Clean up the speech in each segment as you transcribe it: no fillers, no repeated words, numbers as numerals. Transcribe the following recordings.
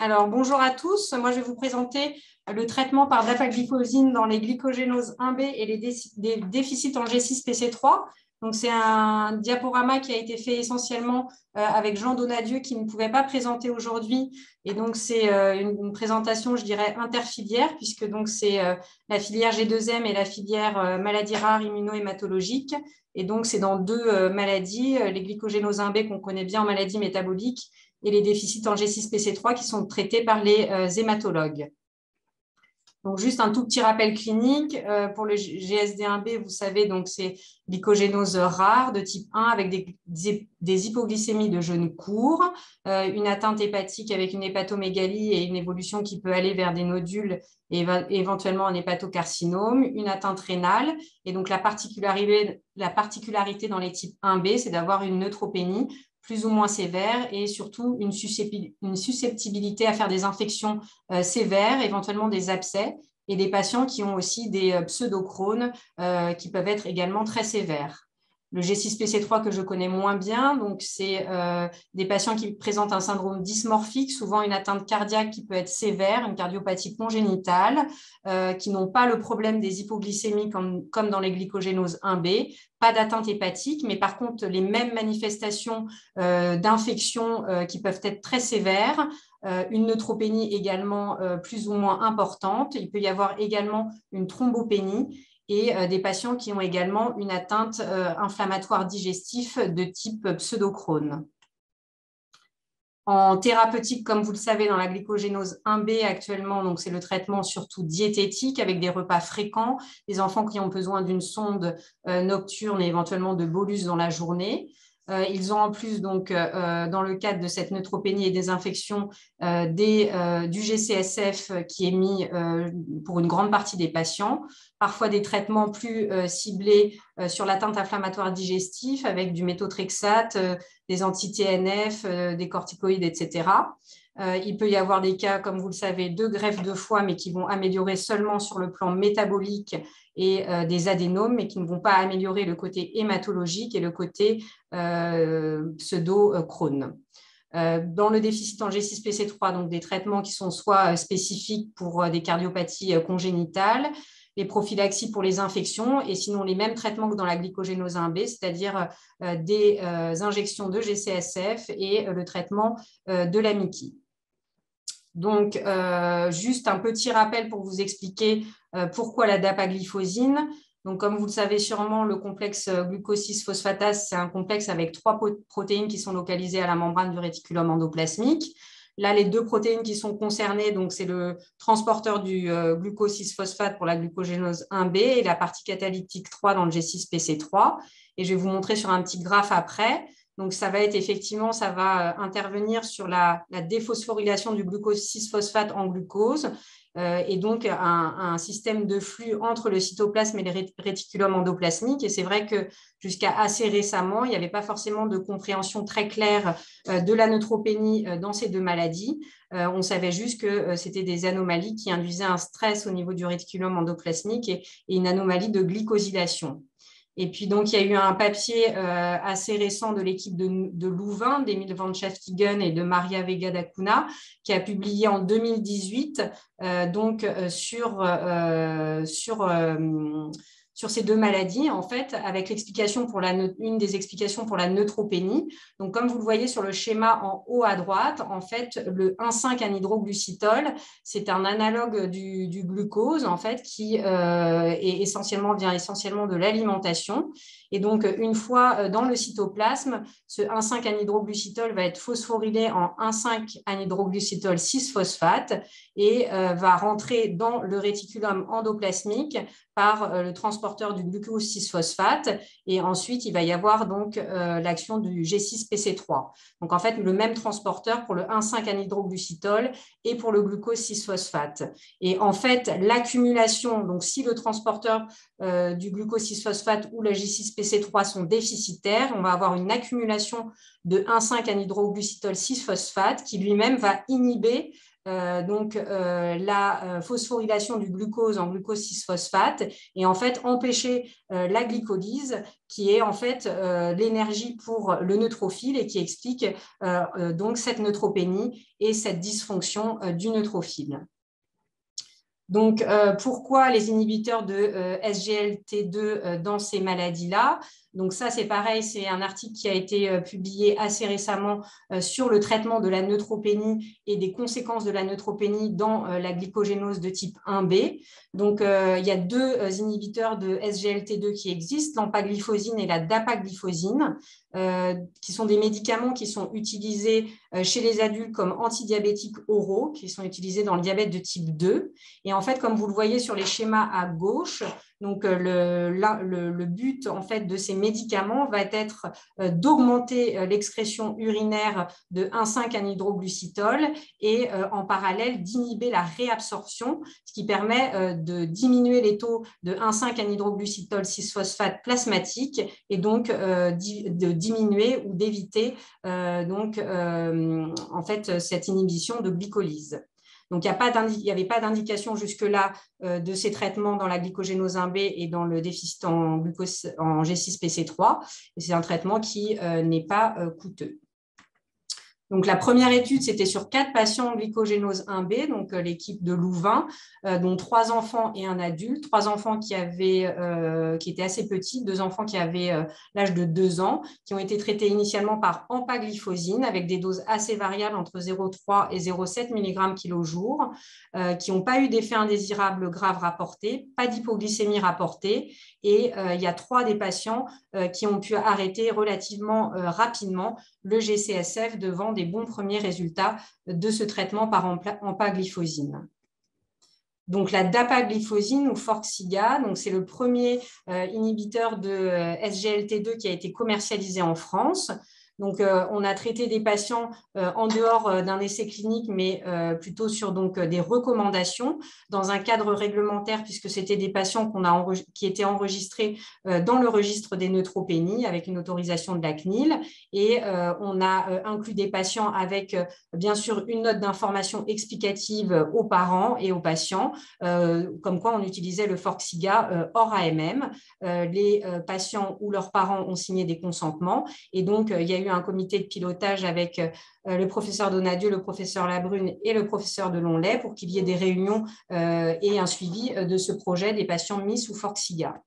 Alors, bonjour à tous. Moi, je vais vous présenter le traitement par dapagliflozin dans les glycogénoses 1B et les déficits en G6-PC3. Donc, c'est un diaporama qui a été fait essentiellement avec Jean Donadieu qui ne pouvait pas présenter aujourd'hui. Et donc, c'est une présentation, je dirais, interfilière, puisque donc c'est la filière G2M et la filière maladies rares immuno-hématologiques. Et donc, c'est dans deux maladies, les glycogénoses 1B qu'on connaît bien en maladies métaboliques et les déficits en G6-PC3 qui sont traités par les hématologues. Donc, juste un tout petit rappel clinique. Pour le GSD1B, vous savez, donc c'est glycogénose rare de type 1 avec des hypoglycémies de jeûne court, une atteinte hépatique avec une hépatomégalie et une évolution qui peut aller vers des nodules et éventuellement un hépatocarcinome, une atteinte rénale. Et donc, la particularité dans les types 1B, c'est d'avoir une neutropénie plus ou moins sévère et surtout une susceptibilité à faire des infections sévères, éventuellement des abcès, et des patients qui ont aussi des pseudocrones qui peuvent être également très sévères. Le G6-PC3 que je connais moins bien, donc c'est des patients qui présentent un syndrome dysmorphique, souvent une atteinte cardiaque qui peut être sévère, une cardiopathie congénitale, qui n'ont pas le problème des hypoglycémies comme dans les glycogénoses 1B, pas d'atteinte hépatique, mais par contre les mêmes manifestations d'infection qui peuvent être très sévères, une neutropénie également plus ou moins importante. Il peut y avoir également une thrombopénie et des patients qui ont également une atteinte inflammatoire digestif de type pseudocrone. En thérapeutique, comme vous le savez, dans la glycogénose 1B actuellement, c'est le traitement surtout diététique avec des repas fréquents, des enfants qui ont besoin d'une sonde nocturne et éventuellement de bolus dans la journée. Ils ont en plus, donc, dans le cadre de cette neutropénie et des infections, du GCSF qui est mis pour une grande partie des patients, parfois des traitements plus ciblés sur l'atteinte inflammatoire digestive avec du méthotrexate, des anti-TNF, des corticoïdes, etc. Il peut y avoir des cas, comme vous le savez, de greffe de foie, mais qui vont améliorer seulement sur le plan métabolique et des adénomes, mais qui ne vont pas améliorer le côté hématologique et le côté pseudo-Crohn. Dans le déficit en G6-PC3, donc des traitements qui sont soit spécifiques pour des cardiopathies congénitales, les prophylaxies pour les infections et sinon les mêmes traitements que dans la glycogénose 1B, c'est-à-dire des injections de GCSF et le traitement de la MICI. Donc, juste un petit rappel pour vous expliquer pourquoi la dapagliflozin. Donc, comme vous le savez sûrement, le complexe glucose-6-phosphatase, c'est un complexe avec 3 protéines qui sont localisées à la membrane du réticulum endoplasmique. Là, les 2 protéines qui sont concernées, c'est le transporteur du glucose-6-phosphate pour la glucogénose 1B et la partie catalytique 3 dans le G6-PC3. Et je vais vous montrer sur un petit graphe après. Donc, ça va être effectivement, ça va intervenir sur la déphosphorylation du glucose-6-phosphate en glucose et donc un système de flux entre le cytoplasme et le réticulum endoplasmique. Et c'est vrai que jusqu'à assez récemment, il n'y avait pas forcément de compréhension très claire de la neutropénie dans ces deux maladies. On savait juste que c'était des anomalies qui induisaient un stress au niveau du réticulum endoplasmique et une anomalie de glycosylation. Et puis, donc, il y a eu un papier assez récent de l'équipe de Louvain, d'Emile Van Schaaftigen et de Maria Vega da Cunha, qui a publié en 2018 sur ces deux maladies, en fait, avec l'explication pour une des explications pour la neutropénie. Donc, comme vous le voyez sur le schéma en haut à droite, en fait, le 1,5-anhydroglucitol, c'est un analogue du glucose, en fait, qui vient essentiellement de l'alimentation. Et donc, une fois dans le cytoplasme, ce 1,5-anhydroglucitol va être phosphorylé en 1,5-anhydroglucitol 6-phosphate et va rentrer dans le réticulum endoplasmique par le transporteur du glucose 6-phosphate et ensuite il va y avoir donc l'action du G6-PC3. Donc en fait le même transporteur pour le 1,5-anhydroglucitol et pour le glucose 6-phosphate. Et en fait l'accumulation, donc si le transporteur du glucose 6-phosphate ou le G6-PC3 sont déficitaires, on va avoir une accumulation de 1,5-anhydroglucitol 6-phosphate qui lui-même va inhiber la phosphorylation du glucose en glucose 6-phosphate et en fait empêcher la glycolyse qui est en fait l'énergie pour le neutrophile et qui explique donc cette neutropénie et cette dysfonction du neutrophile. Donc, pourquoi les inhibiteurs de SGLT2 dans ces maladies-là? Donc ça, c'est pareil, c'est un article qui a été publié assez récemment sur le traitement de la neutropénie et des conséquences de la neutropénie dans la glycogénose de type 1B. Donc, il y a deux inhibiteurs de SGLT2 qui existent, l'empagliflozine et la dapagliflozine, qui sont des médicaments qui sont utilisés chez les adultes comme antidiabétiques oraux, qui sont utilisés dans le diabète de type 2. Et en fait, comme vous le voyez sur les schémas à gauche, donc le but en fait de ces médicaments va être d'augmenter l'excrétion urinaire de 1,5-anhydroglucitol et en parallèle d'inhiber la réabsorption, ce qui permet de diminuer les taux de 1,5-anhydroglucitol 6-phosphate plasmatique et donc de diminuer ou d'éviter en fait cette inhibition de glycolyse. Donc, il n'y avait pas d'indication jusque-là de ces traitements dans la glycogénose 1B et dans le déficit en G6-PC3. Et c'est un traitement qui n'est pas coûteux. Donc, la première étude, c'était sur 4 patients en glycogénose 1B, donc l'équipe de Louvain, dont 3 enfants et un adulte. 3 enfants qui étaient assez petits, 2 enfants qui avaient l'âge de 2 ans, qui ont été traités initialement par empagliflozine avec des doses assez variables entre 0,3 et 0,7 mg kg jour, qui n'ont pas eu d'effet indésirable grave rapporté, pas d'hypoglycémie rapportée. Et il y a 3 des patients qui ont pu arrêter relativement rapidement le G-CSF devant des bons premiers résultats de ce traitement par empagliflozine. Donc, la dapagliflozine ou Forxiga, c'est le premier inhibiteur de SGLT2 qui a été commercialisé en France. Donc, on a traité des patients en dehors d'un essai clinique, mais plutôt sur des recommandations dans un cadre réglementaire, puisque c'était des patients qui étaient enregistrés dans le registre des neutropénies avec une autorisation de la CNIL. Et on a inclus des patients avec, bien sûr, une note d'information explicative aux parents et aux patients, comme quoi on utilisait le Forxiga hors AMM. Les patients ou leurs parents ont signé des consentements. Et donc, il y a eu un comité de pilotage avec le professeur Donadieu, le professeur Labrune et le professeur Delonlay pour qu'il y ait des réunions et un suivi de ce projet des patients mis sous Forxiga.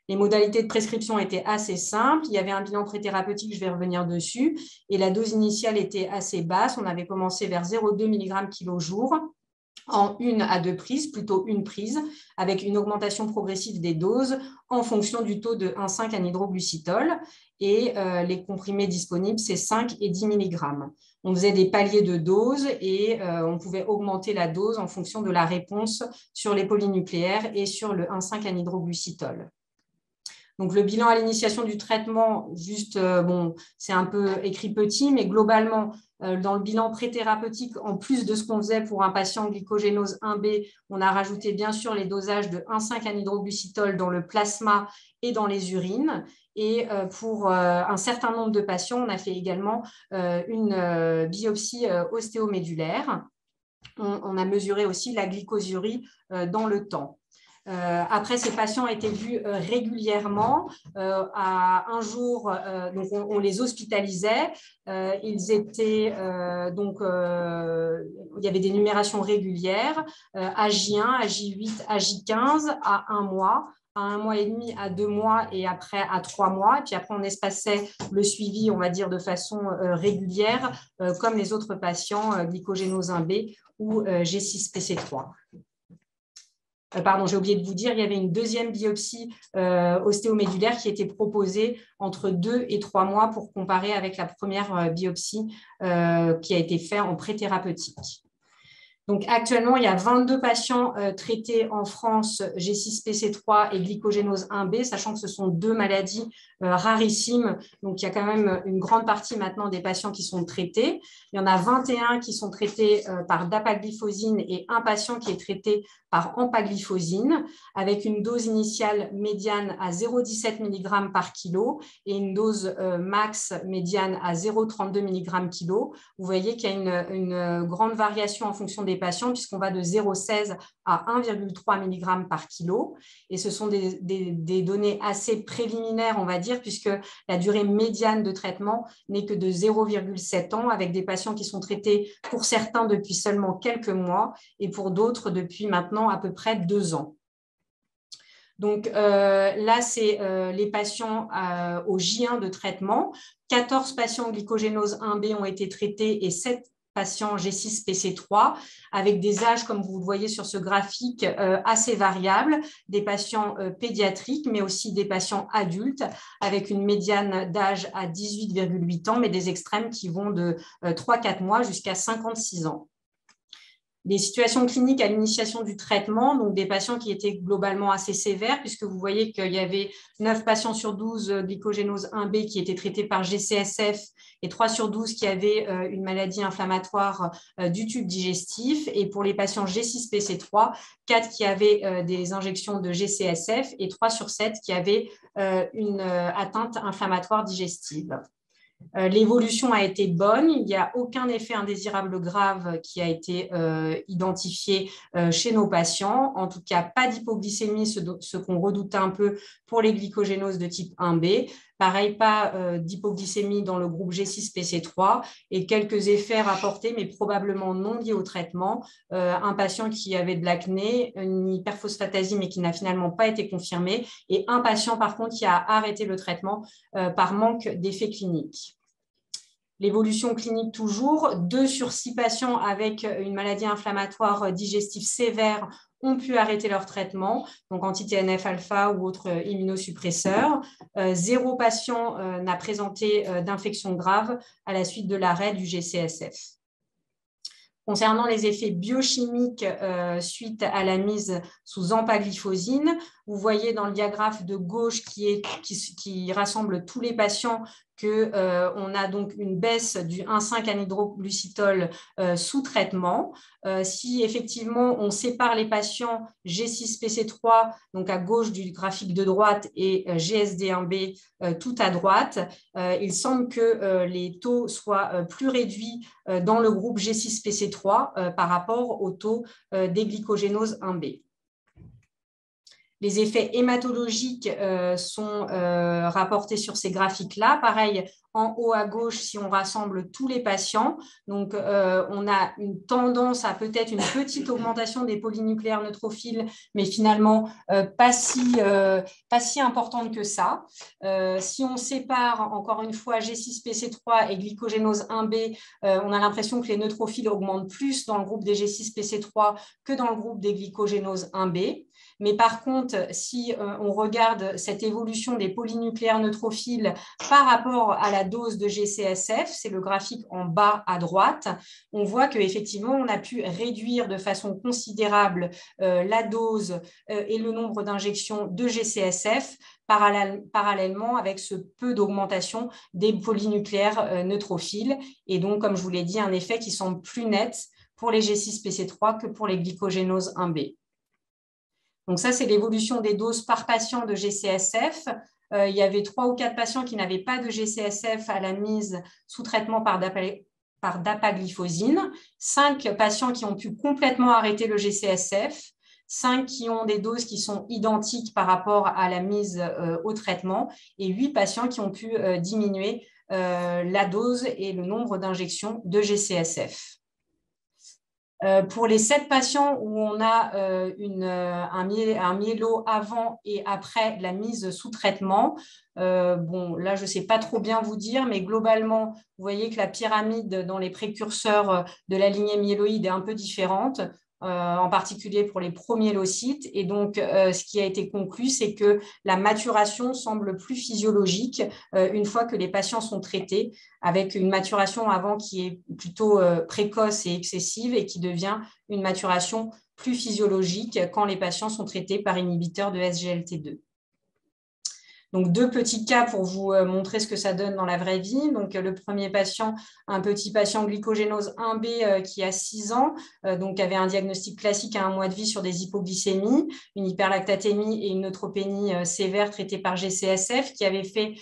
Les modalités de prescription étaient assez simples. Il y avait un bilan préthérapeutique, je vais revenir dessus, et la dose initiale était assez basse. On avait commencé vers 0,2 mg kg jour en 1 à 2 prises, plutôt une prise, avec une augmentation progressive des doses en fonction du taux de 1,5-anhydroglucitol. Et les comprimés disponibles, c'est 5 et 10 mg. On faisait des paliers de doses et on pouvait augmenter la dose en fonction de la réponse sur les polynucléaires et sur le 1,5-anhydroglucitol. Donc, le bilan à l'initiation du traitement, juste, c'est un peu écrit petit, mais globalement, dans le bilan préthérapeutique, en plus de ce qu'on faisait pour un patient glycogénose 1B, on a rajouté bien sûr les dosages de 1,5-anhydroglucitol dans le plasma et dans les urines. Et pour un certain nombre de patients, on a fait également une biopsie ostéomédulaire. On a mesuré aussi la glycosurie dans le temps. Après, ces patients étaient vus régulièrement. À un jour, donc on les hospitalisait. Ils étaient il y avait des numérations régulières à J1, à J8, à J15, à 1 mois. À 1 mois et demi, à 2 mois et après à 3 mois. Et puis après, on espaçait le suivi, on va dire, de façon régulière, comme les autres patients glycogénose 1B ou G6-PC3. Pardon, j'ai oublié de vous dire, il y avait une deuxième biopsie ostéomédulaire qui était proposée entre 2 et 3 mois pour comparer avec la première biopsie qui a été faite en préthérapeutique. Donc, actuellement, il y a 22 patients traités en France, G6PC3 et glycogénose 1B, sachant que ce sont deux maladies rarissimes. Donc, il y a quand même une grande partie maintenant des patients qui sont traités. Il y en a 21 qui sont traités par dapagliflozine et un patient qui est traité par empagliflozine, avec une dose initiale médiane à 0,17 mg par kilo et une dose max médiane à 0,32 mg kilo. Vous voyez qu'il y a une grande variation en fonction des patients, puisqu'on va de 0,16 à 1,3 mg par kilo. Et ce sont des données assez préliminaires, on va dire, puisque la durée médiane de traitement n'est que de 0,7 ans, avec des patients qui sont traités pour certains depuis seulement quelques mois et pour d'autres depuis maintenant à peu près 2 ans. Donc là, c'est les patients au J1 de traitement. 14 patients glycogénose 1B ont été traités et 7 patients G6PC3 avec des âges, comme vous le voyez sur ce graphique, assez variables, des patients pédiatriques, mais aussi des patients adultes avec une médiane d'âge à 18,8 ans, mais des extrêmes qui vont de 3-4 mois jusqu'à 56 ans. Des situations cliniques à l'initiation du traitement, donc des patients qui étaient globalement assez sévères, puisque vous voyez qu'il y avait 9 patients sur 12 glycogénose 1B qui étaient traités par GCSF et 3 sur 12 qui avaient une maladie inflammatoire du tube digestif. Et pour les patients G6PC3, 4 qui avaient des injections de GCSF et 3 sur 7 qui avaient une atteinte inflammatoire digestive. L'évolution a été bonne, il n'y a aucun effet indésirable grave qui a été identifié chez nos patients, en tout cas pas d'hypoglycémie, ce qu'on redoutait un peu pour les glycogénoses de type 1B, pareil pas d'hypoglycémie dans le groupe G6PC3 et quelques effets rapportés mais probablement non liés au traitement, un patient qui avait de l'acné, une hyperphosphatasie mais qui n'a finalement pas été confirmée et un patient par contre qui a arrêté le traitement par manque d'effets cliniques. L'évolution clinique toujours, 2 sur 6 patients avec une maladie inflammatoire digestive sévère ont pu arrêter leur traitement, donc anti-TNF-alpha ou autres immunosuppresseurs. 0 patient n'a présenté d'infection grave à la suite de l'arrêt du GCSF. Concernant les effets biochimiques suite à la mise sous empagliflozine, vous voyez dans le diagramme de gauche qui rassemble tous les patients qu'on a donc une baisse du 1,5-anhydroglucitol sous traitement. Si effectivement on sépare les patients G6PC3, donc à gauche du graphique de droite, et GSD1B tout à droite, il semble que les taux soient plus réduits dans le groupe G6PC3 par rapport au taux des glycogénoses 1B. Les effets hématologiques sont rapportés sur ces graphiques-là. Pareil, en haut à gauche, si on rassemble tous les patients, donc on a une tendance à peut-être une petite augmentation des polynucléaires neutrophiles, mais finalement pas si importante que ça. Si on sépare encore une fois G6PC3 et glycogénose 1B, on a l'impression que les neutrophiles augmentent plus dans le groupe des G6PC3 que dans le groupe des glycogénoses 1B. Mais par contre, si on regarde cette évolution des polynucléaires neutrophiles par rapport à la dose de GCSF, c'est le graphique en bas à droite, on voit qu'effectivement, on a pu réduire de façon considérable la dose et le nombre d'injections de GCSF parallèlement avec ce peu d'augmentation des polynucléaires neutrophiles. Et donc, comme je vous l'ai dit, un effet qui semble plus net pour les G6PC3 que pour les glycogénoses 1B. Donc ça, c'est l'évolution des doses par patient de GCSF. Il y avait 3 ou 4 patients qui n'avaient pas de GCSF à la mise sous traitement par dapagliflozine, 5 patients qui ont pu complètement arrêter le GCSF, 5 qui ont des doses qui sont identiques par rapport à la mise au traitement et 8 patients qui ont pu diminuer la dose et le nombre d'injections de GCSF. Pour les 7 patients où on a un myélo avant et après la mise sous traitement, bon, là, je ne sais pas trop bien vous dire, mais globalement, vous voyez que la pyramide dans les précurseurs de la lignée myéloïde est un peu différente. en particulier pour les promyélocytes. Et donc, ce qui a été conclu, c'est que la maturation semble plus physiologique une fois que les patients sont traités, avec une maturation avant qui est plutôt précoce et excessive et qui devient une maturation plus physiologique quand les patients sont traités par inhibiteurs de SGLT2. Donc, 2 petits cas pour vous montrer ce que ça donne dans la vraie vie. Donc, le premier patient, un petit patient glycogénose 1B qui a 6 ans, donc avait un diagnostic classique à 1 mois de vie sur des hypoglycémies, une hyperlactatémie et une neutropénie sévère traitée par GCSF, qui avait fait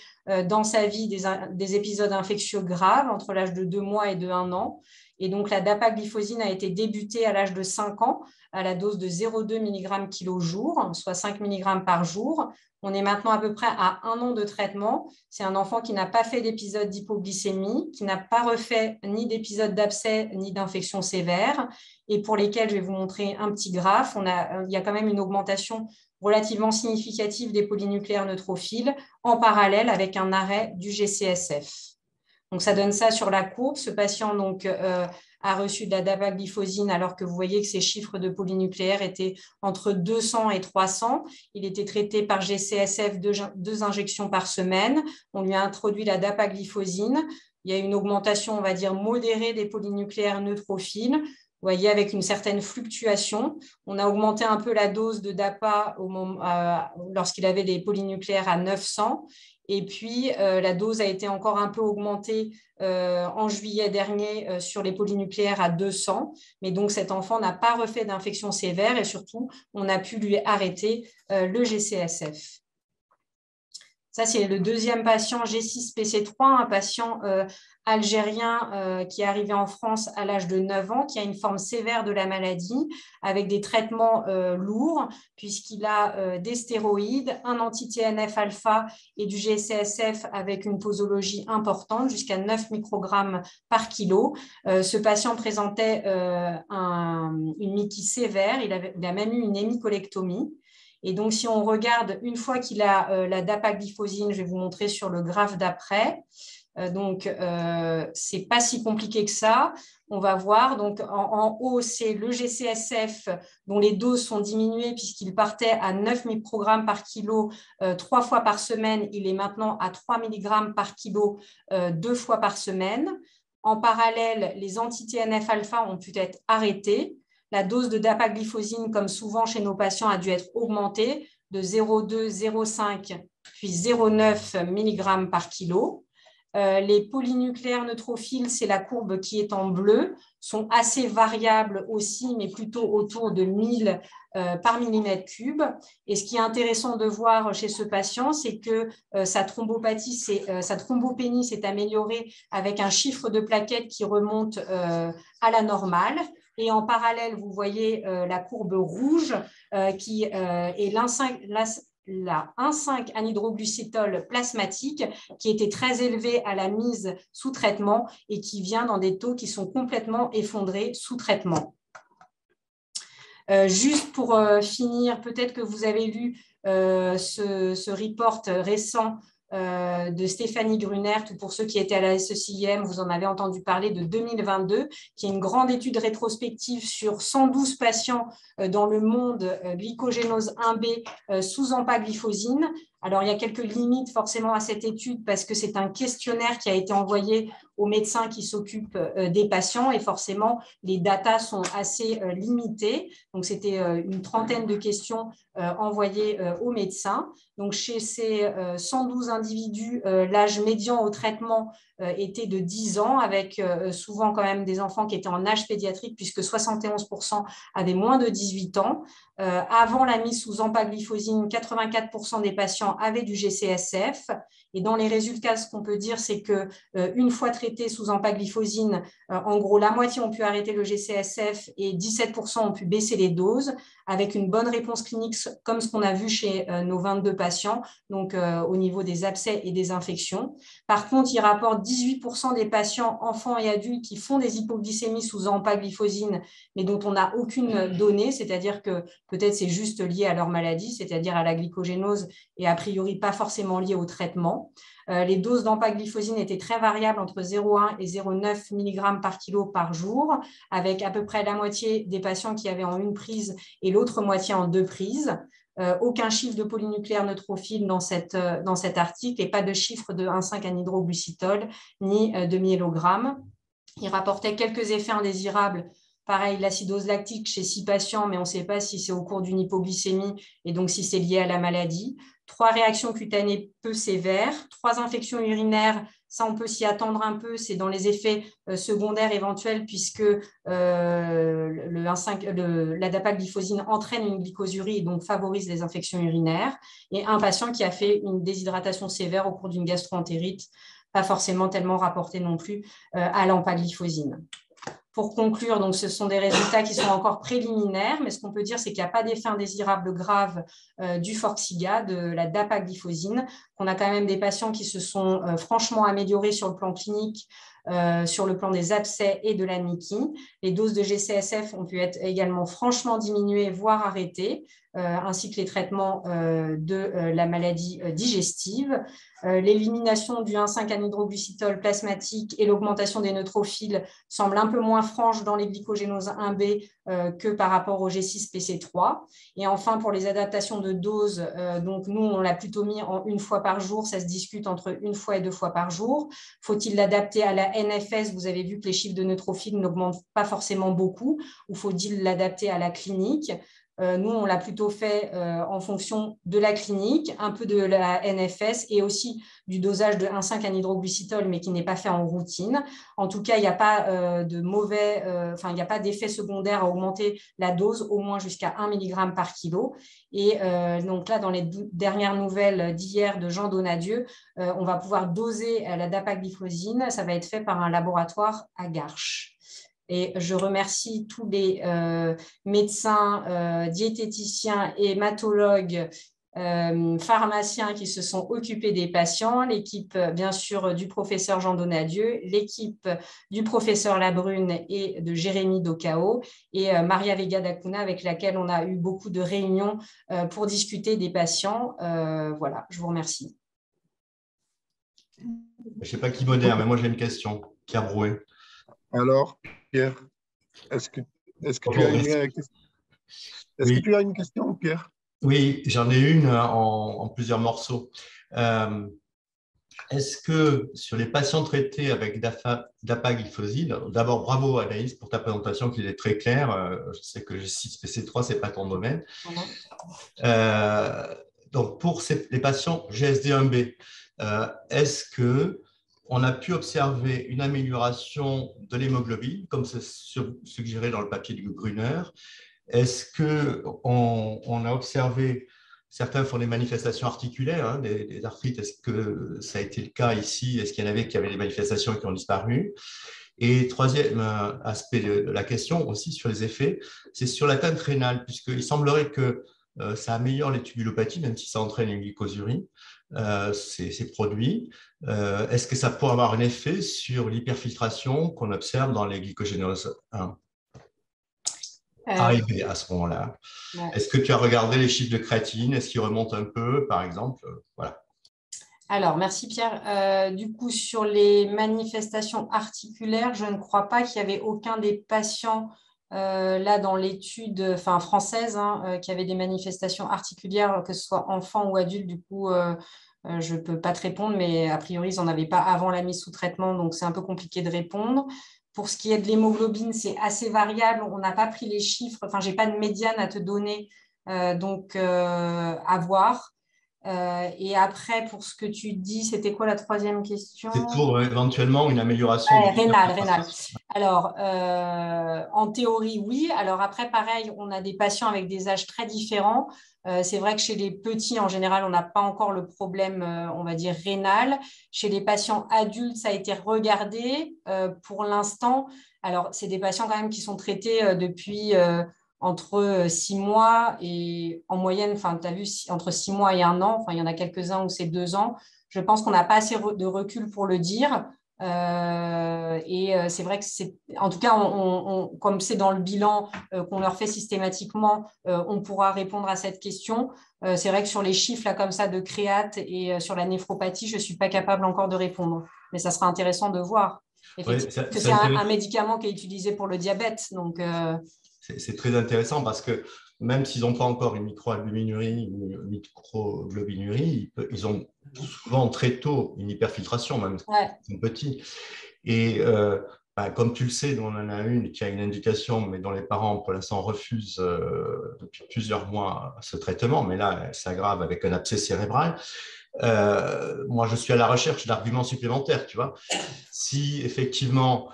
dans sa vie des épisodes infectieux graves entre l'âge de 2 mois et de 1 an. Et donc, la dapagliflozine a été débutée à l'âge de 5 ans à la dose de 0,2 mg kg jour, soit 5 mg par jour. On est maintenant à peu près à 1 an de traitement. C'est un enfant qui n'a pas fait d'épisode d'hypoglycémie, qui n'a pas refait ni d'épisode d'abcès ni d'infection sévère et pour lesquels je vais vous montrer un petit graphe. Il y a quand même une augmentation relativement significative des polynucléaires neutrophiles en parallèle avec un arrêt du GCSF. Donc, ça donne ça sur la courbe. Ce patient donc, a reçu de la dapagliflozine alors que vous voyez que ses chiffres de polynucléaires étaient entre 200 et 300. Il était traité par GCSF 2 injections par semaine. On lui a introduit la dapagliflozine. Il y a une augmentation, on va dire, modérée des polynucléaires neutrophiles. Vous voyez, avec une certaine fluctuation. On a augmenté un peu la dose de DAPA lorsqu'il avait des polynucléaires à 900. Et puis, la dose a été encore un peu augmentée en juillet dernier sur les polynucléaires à 200. Mais donc, cet enfant n'a pas refait d'infection sévère et surtout, on a pu lui arrêter le GCSF. Ça, c'est le deuxième patient G6PC3, un patient algérien qui est arrivé en France à l'âge de 9 ans, qui a une forme sévère de la maladie, avec des traitements lourds, puisqu'il a des stéroïdes, un anti-TNF-alpha et du GCSF avec une posologie importante, jusqu'à 9 microgrammes par kilo. Ce patient présentait une myquie sévère, il a même eu une hémicolectomie. Et donc, si on regarde, une fois qu'il a la dapagliflozine, je vais vous montrer sur le graphe d'après. C'est pas si compliqué que ça. On va voir, donc en haut, c'est le GCSF dont les doses sont diminuées puisqu'il partait à 9 microgrammes par kilo 3 fois par semaine. Il est maintenant à 3 mg par kilo 2 fois par semaine. En parallèle, les anti-TNF-alpha ont pu être arrêtés. La dose de dapagliflozine, comme souvent chez nos patients, a dû être augmentée de 0,2, 0,5 puis 0,9 mg par kilo. Les polynucléaires neutrophiles, c'est la courbe qui est en bleu, sont assez variables aussi, mais plutôt autour de 1000 par millimètre cube. Et ce qui est intéressant de voir chez ce patient, c'est que sa thrombopénie s'est améliorée avec un chiffre de plaquettes qui remonte à la normale. Et en parallèle, vous voyez la courbe rouge qui est la 1,5-anhydroglucétol plasmatique qui était très élevée à la mise sous traitement et qui vient dans des taux qui sont complètement effondrés sous traitement. Juste pour finir, peut-être que vous avez lu ce report récent de Stéphanie Grunert, ou pour ceux qui étaient à la SECIM, vous en avez entendu parler, de 2022, qui est une grande étude rétrospective sur 112 patients dans le monde glycogénose 1B sous empagliflozine. Alors, il y a quelques limites forcément à cette étude parce que c'est un questionnaire qui a été envoyé aux médecins qui s'occupent des patients et forcément, les datas sont assez limitées. Donc, c'était une trentaine de questions envoyées aux médecins. Donc, chez ces 112 individus, l'âge médian au traitement était de 10 ans avec souvent quand même des enfants qui étaient en âge pédiatrique puisque 71% avaient moins de 18 ans. Avant la mise sous empagliflozine, 84% des patients avaient du GCSF. Et dans les résultats, ce qu'on peut dire, c'est qu'une fois traités sous empagliflozine, en gros, la moitié ont pu arrêter le GCSF et 17% ont pu baisser les doses avec une bonne réponse clinique comme ce qu'on a vu chez nos 22 patients, donc au niveau des abcès et des infections. Par contre, il rapporte 18% des patients, enfants et adultes, qui font des hypoglycémies sous empagliflozine, mais dont on n'a aucune donnée, c'est-à-dire que peut-être c'est juste lié à leur maladie, c'est-à-dire à la glycogénose et a priori pas forcément lié au traitement. Les doses d'empagliflozine étaient très variables entre 0,1 et 0,9 mg par kilo par jour, avec à peu près la moitié des patients qui avaient en une prise et l'autre moitié en 2 prises. Aucun chiffre de polynucléaire neutrophile dans cet article et pas de chiffre de 1,5 anhydroglucitol ni de myélogramme. Il rapportait quelques effets indésirables. Pareil, l'acidose lactique chez 6 patients, mais on ne sait pas si c'est au cours d'une hypoglycémie et donc si c'est lié à la maladie. 3 réactions cutanées peu sévères, 3 infections urinaires, ça on peut s'y attendre un peu, c'est dans les effets secondaires éventuels puisque la dapagliflozine entraîne une glycosurie et donc favorise les infections urinaires. Et un patient qui a fait une déshydratation sévère au cours d'une gastroentérite, pas forcément tellement rapporté non plus à l'empagliflozine. Pour conclure, donc, ce sont des résultats qui sont encore préliminaires, mais ce qu'on peut dire, c'est qu'il n'y a pas d'effet indésirable grave du Forxiga, de la dapagliflozine, qu'on a quand même des patients qui se sont franchement améliorés sur le plan clinique, sur le plan des abcès et de l'anémie. Les doses de GCSF ont pu être également franchement diminuées, voire arrêtées, ainsi que les traitements de la maladie digestive. L'élimination du 1,5 anhydroglucitol plasmatique et l'augmentation des neutrophiles semblent un peu moins franches dans les glycogénoses 1B que par rapport au G6PC3. Et enfin, pour les adaptations de doses, donc nous, on l'a plutôt mis en 1 fois par jour. Ça se discute entre 1 fois et 2 fois par jour. Faut-il l'adapter à la NFS? Vous avez vu que les chiffres de neutrophiles n'augmentent pas forcément beaucoup. Ou faut-il l'adapter à la clinique? Nous, on l'a plutôt fait en fonction de la clinique, un peu de la NFS et aussi du dosage de 1,5 anhydroglucitol, mais qui n'est pas fait en routine. En tout cas, il n'y a pas il n'y a pas d'effet secondaire à augmenter la dose, au moins jusqu'à 1 mg par kilo. Et donc là, dans les dernières nouvelles d'hier de Jean Donadieu, on va pouvoir doser la dapagliflozine. Ça va être fait par un laboratoire à Garches. Et je remercie tous les médecins, diététiciens, hématologues, pharmaciens qui se sont occupés des patients, l'équipe bien sûr du professeur Jean Donadieu, l'équipe du professeur Labrune et de Jérémy Docao et Maria Vega d'Acuna avec laquelle on a eu beaucoup de réunions pour discuter des patients. Voilà, je vous remercie. Je ne sais pas qui modère, mais moi j'ai une question. Pierre Brouet. Alors, Pierre, est-ce que tu as une question, Pierre? Oui, j'en ai une en plusieurs morceaux. Est-ce que sur les patients traités avec dapagliflozine, d'abord bravo Anaïs pour ta présentation qui est très claire. Je sais que G6PC3, ce n'est pas ton domaine. Donc pour les patients GSD1B, est-ce que on a pu observer une amélioration de l'hémoglobine, comme c'est suggéré dans le papier du Gruner? Est-ce qu'on a observé, certains font des manifestations articulaires, hein, des arthrites, est-ce que ça a été le cas ici? Est-ce qu'il y en avait qui avaient des manifestations et qui ont disparu? Et troisième aspect de la question aussi sur les effets, c'est sur l'atteinte rénale, puisqu'il semblerait que ça améliore les tubulopathies, même si ça entraîne une glycosurie, ces produits. Est-ce que ça pourrait avoir un effet sur l'hyperfiltration qu'on observe dans les glycogénoses 1 A et B à ce moment-là? Ouais. Est-ce que tu as regardé les chiffres de créatine? Est-ce qu'ils remontent un peu, par exemple? Voilà. Alors, merci Pierre. Du coup, sur les manifestations articulaires, je ne crois pas qu'il y avait aucun des patients là dans l'étude française qui avait des manifestations articulaires, que ce soit enfant ou adulte. Du coup, je ne peux pas te répondre, mais a priori, ils n'en avaient pas avant la mise sous traitement, donc c'est un peu compliqué de répondre. Pour ce qui est de l'hémoglobine, c'est assez variable. On n'a pas pris les chiffres. Enfin, je n'ai pas de médiane à te donner, donc à voir. Et après, pour ce que tu dis, c'était quoi la troisième question? C'est pour éventuellement une amélioration. Rénale. Alors, en théorie, oui. Alors après, pareil, on a des patients avec des âges très différents. C'est vrai que chez les petits, en général, on n'a pas encore le problème, on va dire, rénal. Chez les patients adultes, ça a été regardé pour l'instant. Alors, c'est des patients quand même qui sont traités depuis entre 6 mois et en moyenne, tu as vu, entre 6 mois et 1 an. Il y en a quelques-uns où c'est 2 ans. Je pense qu'on n'a pas assez de recul pour le dire. C'est vrai que en tout cas, comme c'est dans le bilan qu'on leur fait systématiquement, on pourra répondre à cette question. C'est vrai que sur les chiffres là, comme ça de créate et sur la néphropathie, je ne suis pas capable encore de répondre. Mais ça sera intéressant de voir. Effectivement, que c'est un médicament qui est utilisé pour le diabète. Donc, c'est très intéressant parce que même s'ils n'ont pas encore une microalbuminurie ou une microglobinurie, ils ont souvent très tôt une hyperfiltration, même quand ils sont petits. Et comme tu le sais, on en a une qui a une indication, mais dont les parents, pour l'instant, refusent depuis plusieurs mois ce traitement. Mais là, elle s'aggrave avec un abcès cérébral. Moi, je suis à la recherche d'arguments supplémentaires, tu vois. Si effectivement,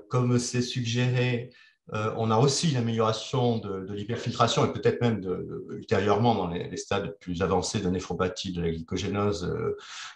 comme c'est suggéré, on a aussi une amélioration de l'hyperfiltration et peut-être même ultérieurement dans les stades plus avancés de néphropathie, de la glycogénose,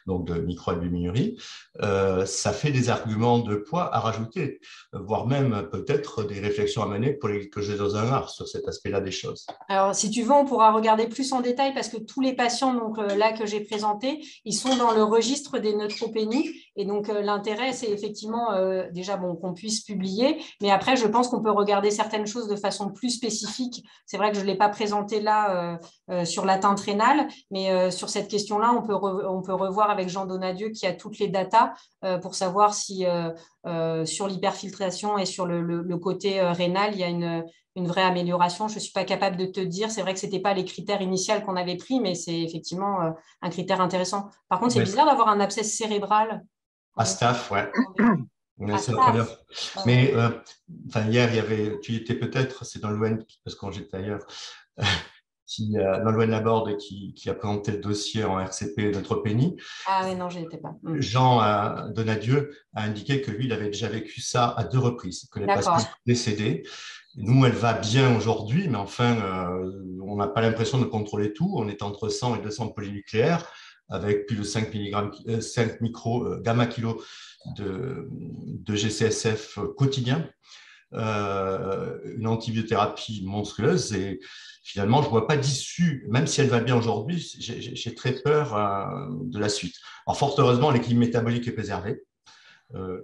donc de microalbuminurie, ça fait des arguments de poids à rajouter, voire même peut-être des réflexions à mener pour les glycogénoses 1A sur cet aspect-là des choses. Alors, si tu veux, on pourra regarder plus en détail parce que tous les patients donc, là que j'ai présentés, ils sont dans le registre des neutropénies. Et donc, l'intérêt, c'est effectivement déjà qu'on puisse publier. Mais après, je pense qu'on peut regarder certaines choses de façon plus spécifique. C'est vrai que je ne l'ai pas présenté là sur l'atteinte rénale, mais sur cette question-là, on peut revoir avec Jean Donadieu qui a toutes les datas pour savoir si sur l'hyperfiltration et sur le côté rénal, il y a une vraie amélioration. Je ne suis pas capable de te dire. C'est vrai que ce n'était pas les critères initiaux qu'on avait pris, mais c'est effectivement un critère intéressant. Par contre, c'est bizarre d'avoir un abcès cérébral. À Staph, ouais. Staph. Mais hier, tu étais peut-être, c'est dans l'ON, parce que quand j'étais ailleurs, dans l'ON Laborde qui a présenté le dossier en RCP neutropénie. Ah oui, non, je n'y étais pas. Jean Donadieu a indiqué que lui, il avait déjà vécu ça à 2 reprises, que les patients sont décédés. Nous, elle va bien aujourd'hui, mais enfin, on n'a pas l'impression de contrôler tout. On est entre 100 et 200 polynucléaires, avec plus de 5 gamma kilo de GCSF quotidien, une antibiothérapie monstrueuse. Et finalement, je ne vois pas d'issue, même si elle va bien aujourd'hui, j'ai très peur de la suite. Alors, fort heureusement, l'équilibre métabolique est préservé.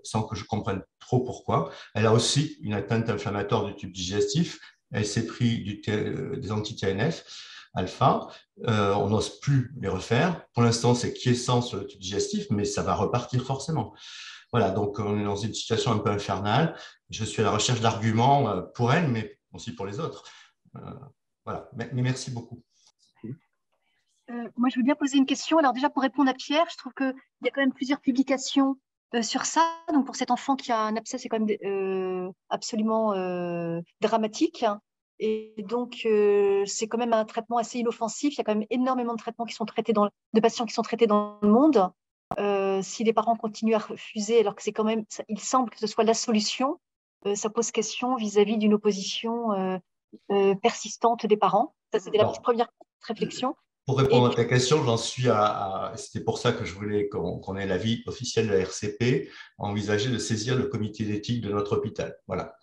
Sans que je comprenne trop pourquoi. Elle a aussi une atteinte inflammatoire du tube digestif. Elle s'est pris des anti-TNF alpha. On n'ose plus les refaire. Pour l'instant, c'est quiescent sur le tube digestif, mais ça va repartir forcément. Voilà, donc on est dans une situation un peu infernale. Je suis à la recherche d'arguments pour elle, mais aussi pour les autres. Voilà, mais merci beaucoup. Moi, je veux bien poser une question. Alors déjà, pour répondre à Pierre, je trouve qu'il y a quand même plusieurs publications sur ça. Donc pour cet enfant qui a un abcès, c'est quand même absolument dramatique. Et donc, c'est quand même un traitement assez inoffensif. Il y a quand même énormément de traitements qui sont traités de patients qui sont traités dans le monde. Si les parents continuent à refuser, alors que c'est quand même, il semble que ce soit la solution, ça pose question vis-à-vis d'une opposition persistante des parents. Ça, c'était la première réflexion. Pour répondre à ta question, j'en suis c'était pour ça que je voulais qu'on ait l'avis officiel de la RCP, envisager de saisir le comité d'éthique de notre hôpital. Voilà.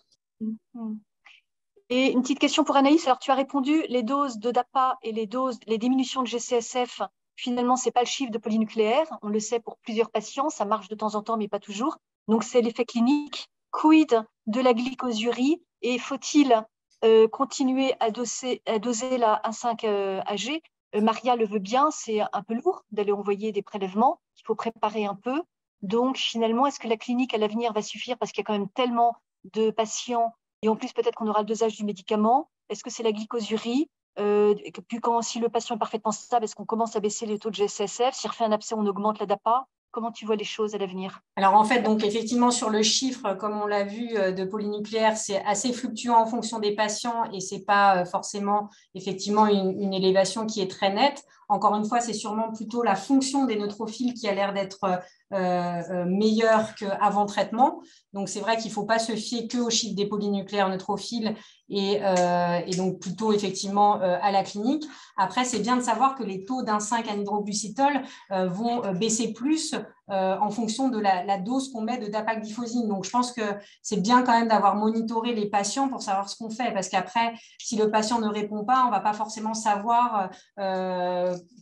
Et une petite question pour Anaïs. Alors, tu as répondu, les doses de DAPA et les diminutions de GCSF, finalement, ce n'est pas le chiffre de polynucléaire. On le sait pour plusieurs patients, ça marche de temps en temps, mais pas toujours. Donc, c'est l'effet clinique. Quid de la glycosurie? Et faut-il continuer à doser la 1,5-AG? Maria le veut bien, c'est un peu lourd d'aller envoyer des prélèvements, il faut préparer un peu. Donc, finalement, est-ce que la clinique à l'avenir va suffire parce qu'il y a quand même tellement de patients et en plus, peut-être qu'on aura le dosage du médicament. Est-ce que c'est la glycosurie? Puis si le patient est parfaitement stable, est-ce qu'on commence à baisser les taux de GCSF? S'il refait un abcès, on augmente la DAPA. Comment tu vois les choses à l'avenir? Alors en fait, donc effectivement sur le chiffre, comme on l'a vu de polynucléaire, c'est assez fluctuant en fonction des patients et c'est pas forcément effectivement une élévation qui est très nette. Encore une fois, c'est sûrement plutôt la fonction des neutrophiles qui a l'air d'être meilleure qu'avant traitement. Donc c'est vrai qu'il ne faut pas se fier que au chiffre des polynucléaires neutrophiles et donc plutôt effectivement à la clinique. Après, c'est bien de savoir que les taux d'un 5 anhydroglucitol vont baisser plus en fonction de la dose qu'on met de dapagliflozine. Donc, je pense que c'est bien quand même d'avoir monitoré les patients pour savoir ce qu'on fait, parce qu'après, si le patient ne répond pas, on ne va pas forcément savoir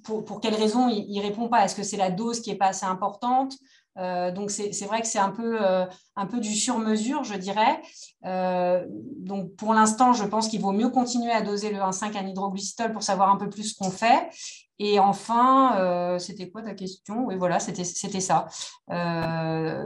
pour quelles raisons il ne répond pas. Est-ce que c'est la dose qui n'est pas assez importante? Donc, c'est vrai que c'est un peu du sur-mesure, je dirais. Donc, pour l'instant, je pense qu'il vaut mieux continuer à doser le 1,5 anhydroglucitol pour savoir un peu plus ce qu'on fait. Et enfin, c'était quoi ta question? Oui, voilà, c'était ça.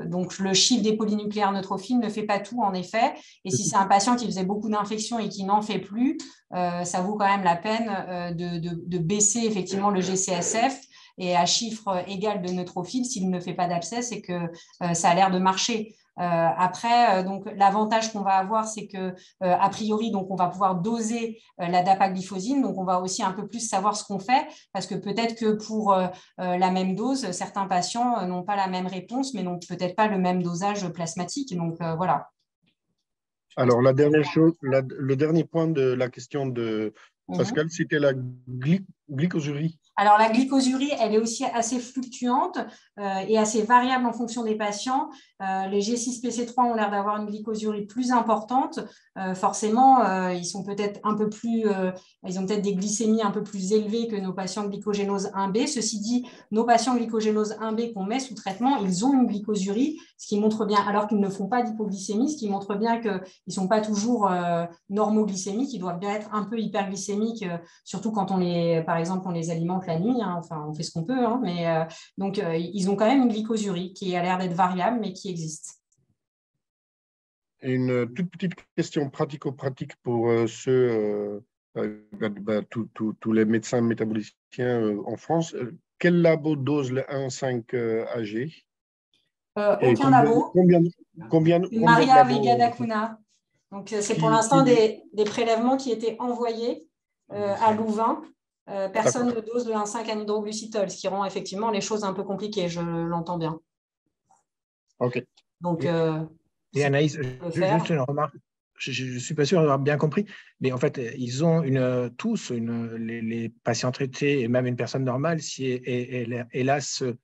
Donc, le chiffre des polynucléaires neutrophiles ne fait pas tout, en effet. Et si c'est un patient qui faisait beaucoup d'infections et qui n'en fait plus, ça vaut quand même la peine de baisser effectivement le GCSF. Et à chiffre égal de neutrophiles, s'il ne fait pas d'abcès, c'est que ça a l'air de marcher. Après, donc l'avantage qu'on va avoir, c'est que a priori, donc on va pouvoir doser la dapagliflozine, donc on va aussi un peu plus savoir ce qu'on fait, parce que peut-être que pour la même dose, certains patients n'ont pas la même réponse, mais n'ont peut-être pas le même dosage plasmatique. Donc voilà. Alors, la dernière chose, le dernier point de la question de Pascal, c'était la glycosurie. Alors, la glycosurie, elle est aussi assez fluctuante et assez variable en fonction des patients. Les G6-PC3 ont l'air d'avoir une glycosurie plus importante. Forcément, ils sont peut-être un peu plus, ils ont peut-être des glycémies un peu plus élevées que nos patients glycogénose 1B. Ceci dit, nos patients glycogénose 1B qu'on met sous traitement, ils ont une glycosurie, ce qui montre bien, alors qu'ils ne font pas d'hypoglycémie, ce qui montre bien qu'ils ne sont pas toujours normoglycémiques, ils doivent bien être un peu hyperglycémiques, surtout quand par exemple, on les alimente la nuit, hein, enfin, on fait ce qu'on peut, hein, mais donc ils ont quand même une glycosurie qui a l'air d'être variable, mais qui existe. Une toute petite question pratico-pratique pour tous les médecins métaboliciens en France. Quel labo dose le 1,5 AG? Aucun labo. Combien de Maria labos Vega da Cunha. Donc, c'est pour l'instant des prélèvements qui étaient envoyés à Louvain. Personne ne dose le 1,5 anhydroglucitol, ce qui rend effectivement les choses un peu compliquées, je l'entends bien. OK. Donc, et Anaïs, juste une remarque. Je ne suis pas sûr d'avoir bien compris, mais en fait, ils ont tous, les patients traités et même une personne normale, si elle a ce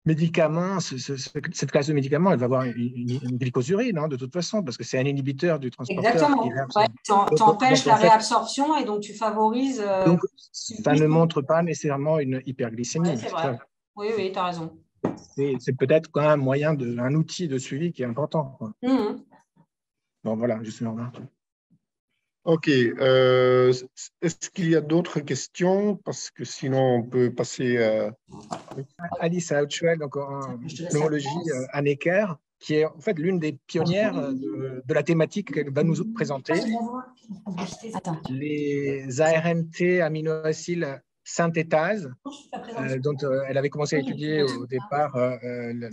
médicament, cette classe de médicaments, elle va avoir une glycosurie, non, de toute façon, parce que c'est un inhibiteur du transporteur. Exactement. Ouais, tu empêches la réabsorption et donc tu favorises. Donc, ça ne montre pas nécessairement une hyperglycémie. Ouais, c'est vrai. Oui, tu as raison. C'est peut-être quand même un outil de suivi qui est important. Bon, voilà, juste une remarque. OK. Est-ce qu'il y a d'autres questions? Parce que sinon, on peut passer à… Alice Hautuel, donc en pneumologie à Necker, qui est en fait l'une des pionnières de la thématique qu'elle va nous présenter. Les ARNT aminoacyles synthétase, dont elle avait commencé à étudier au départ la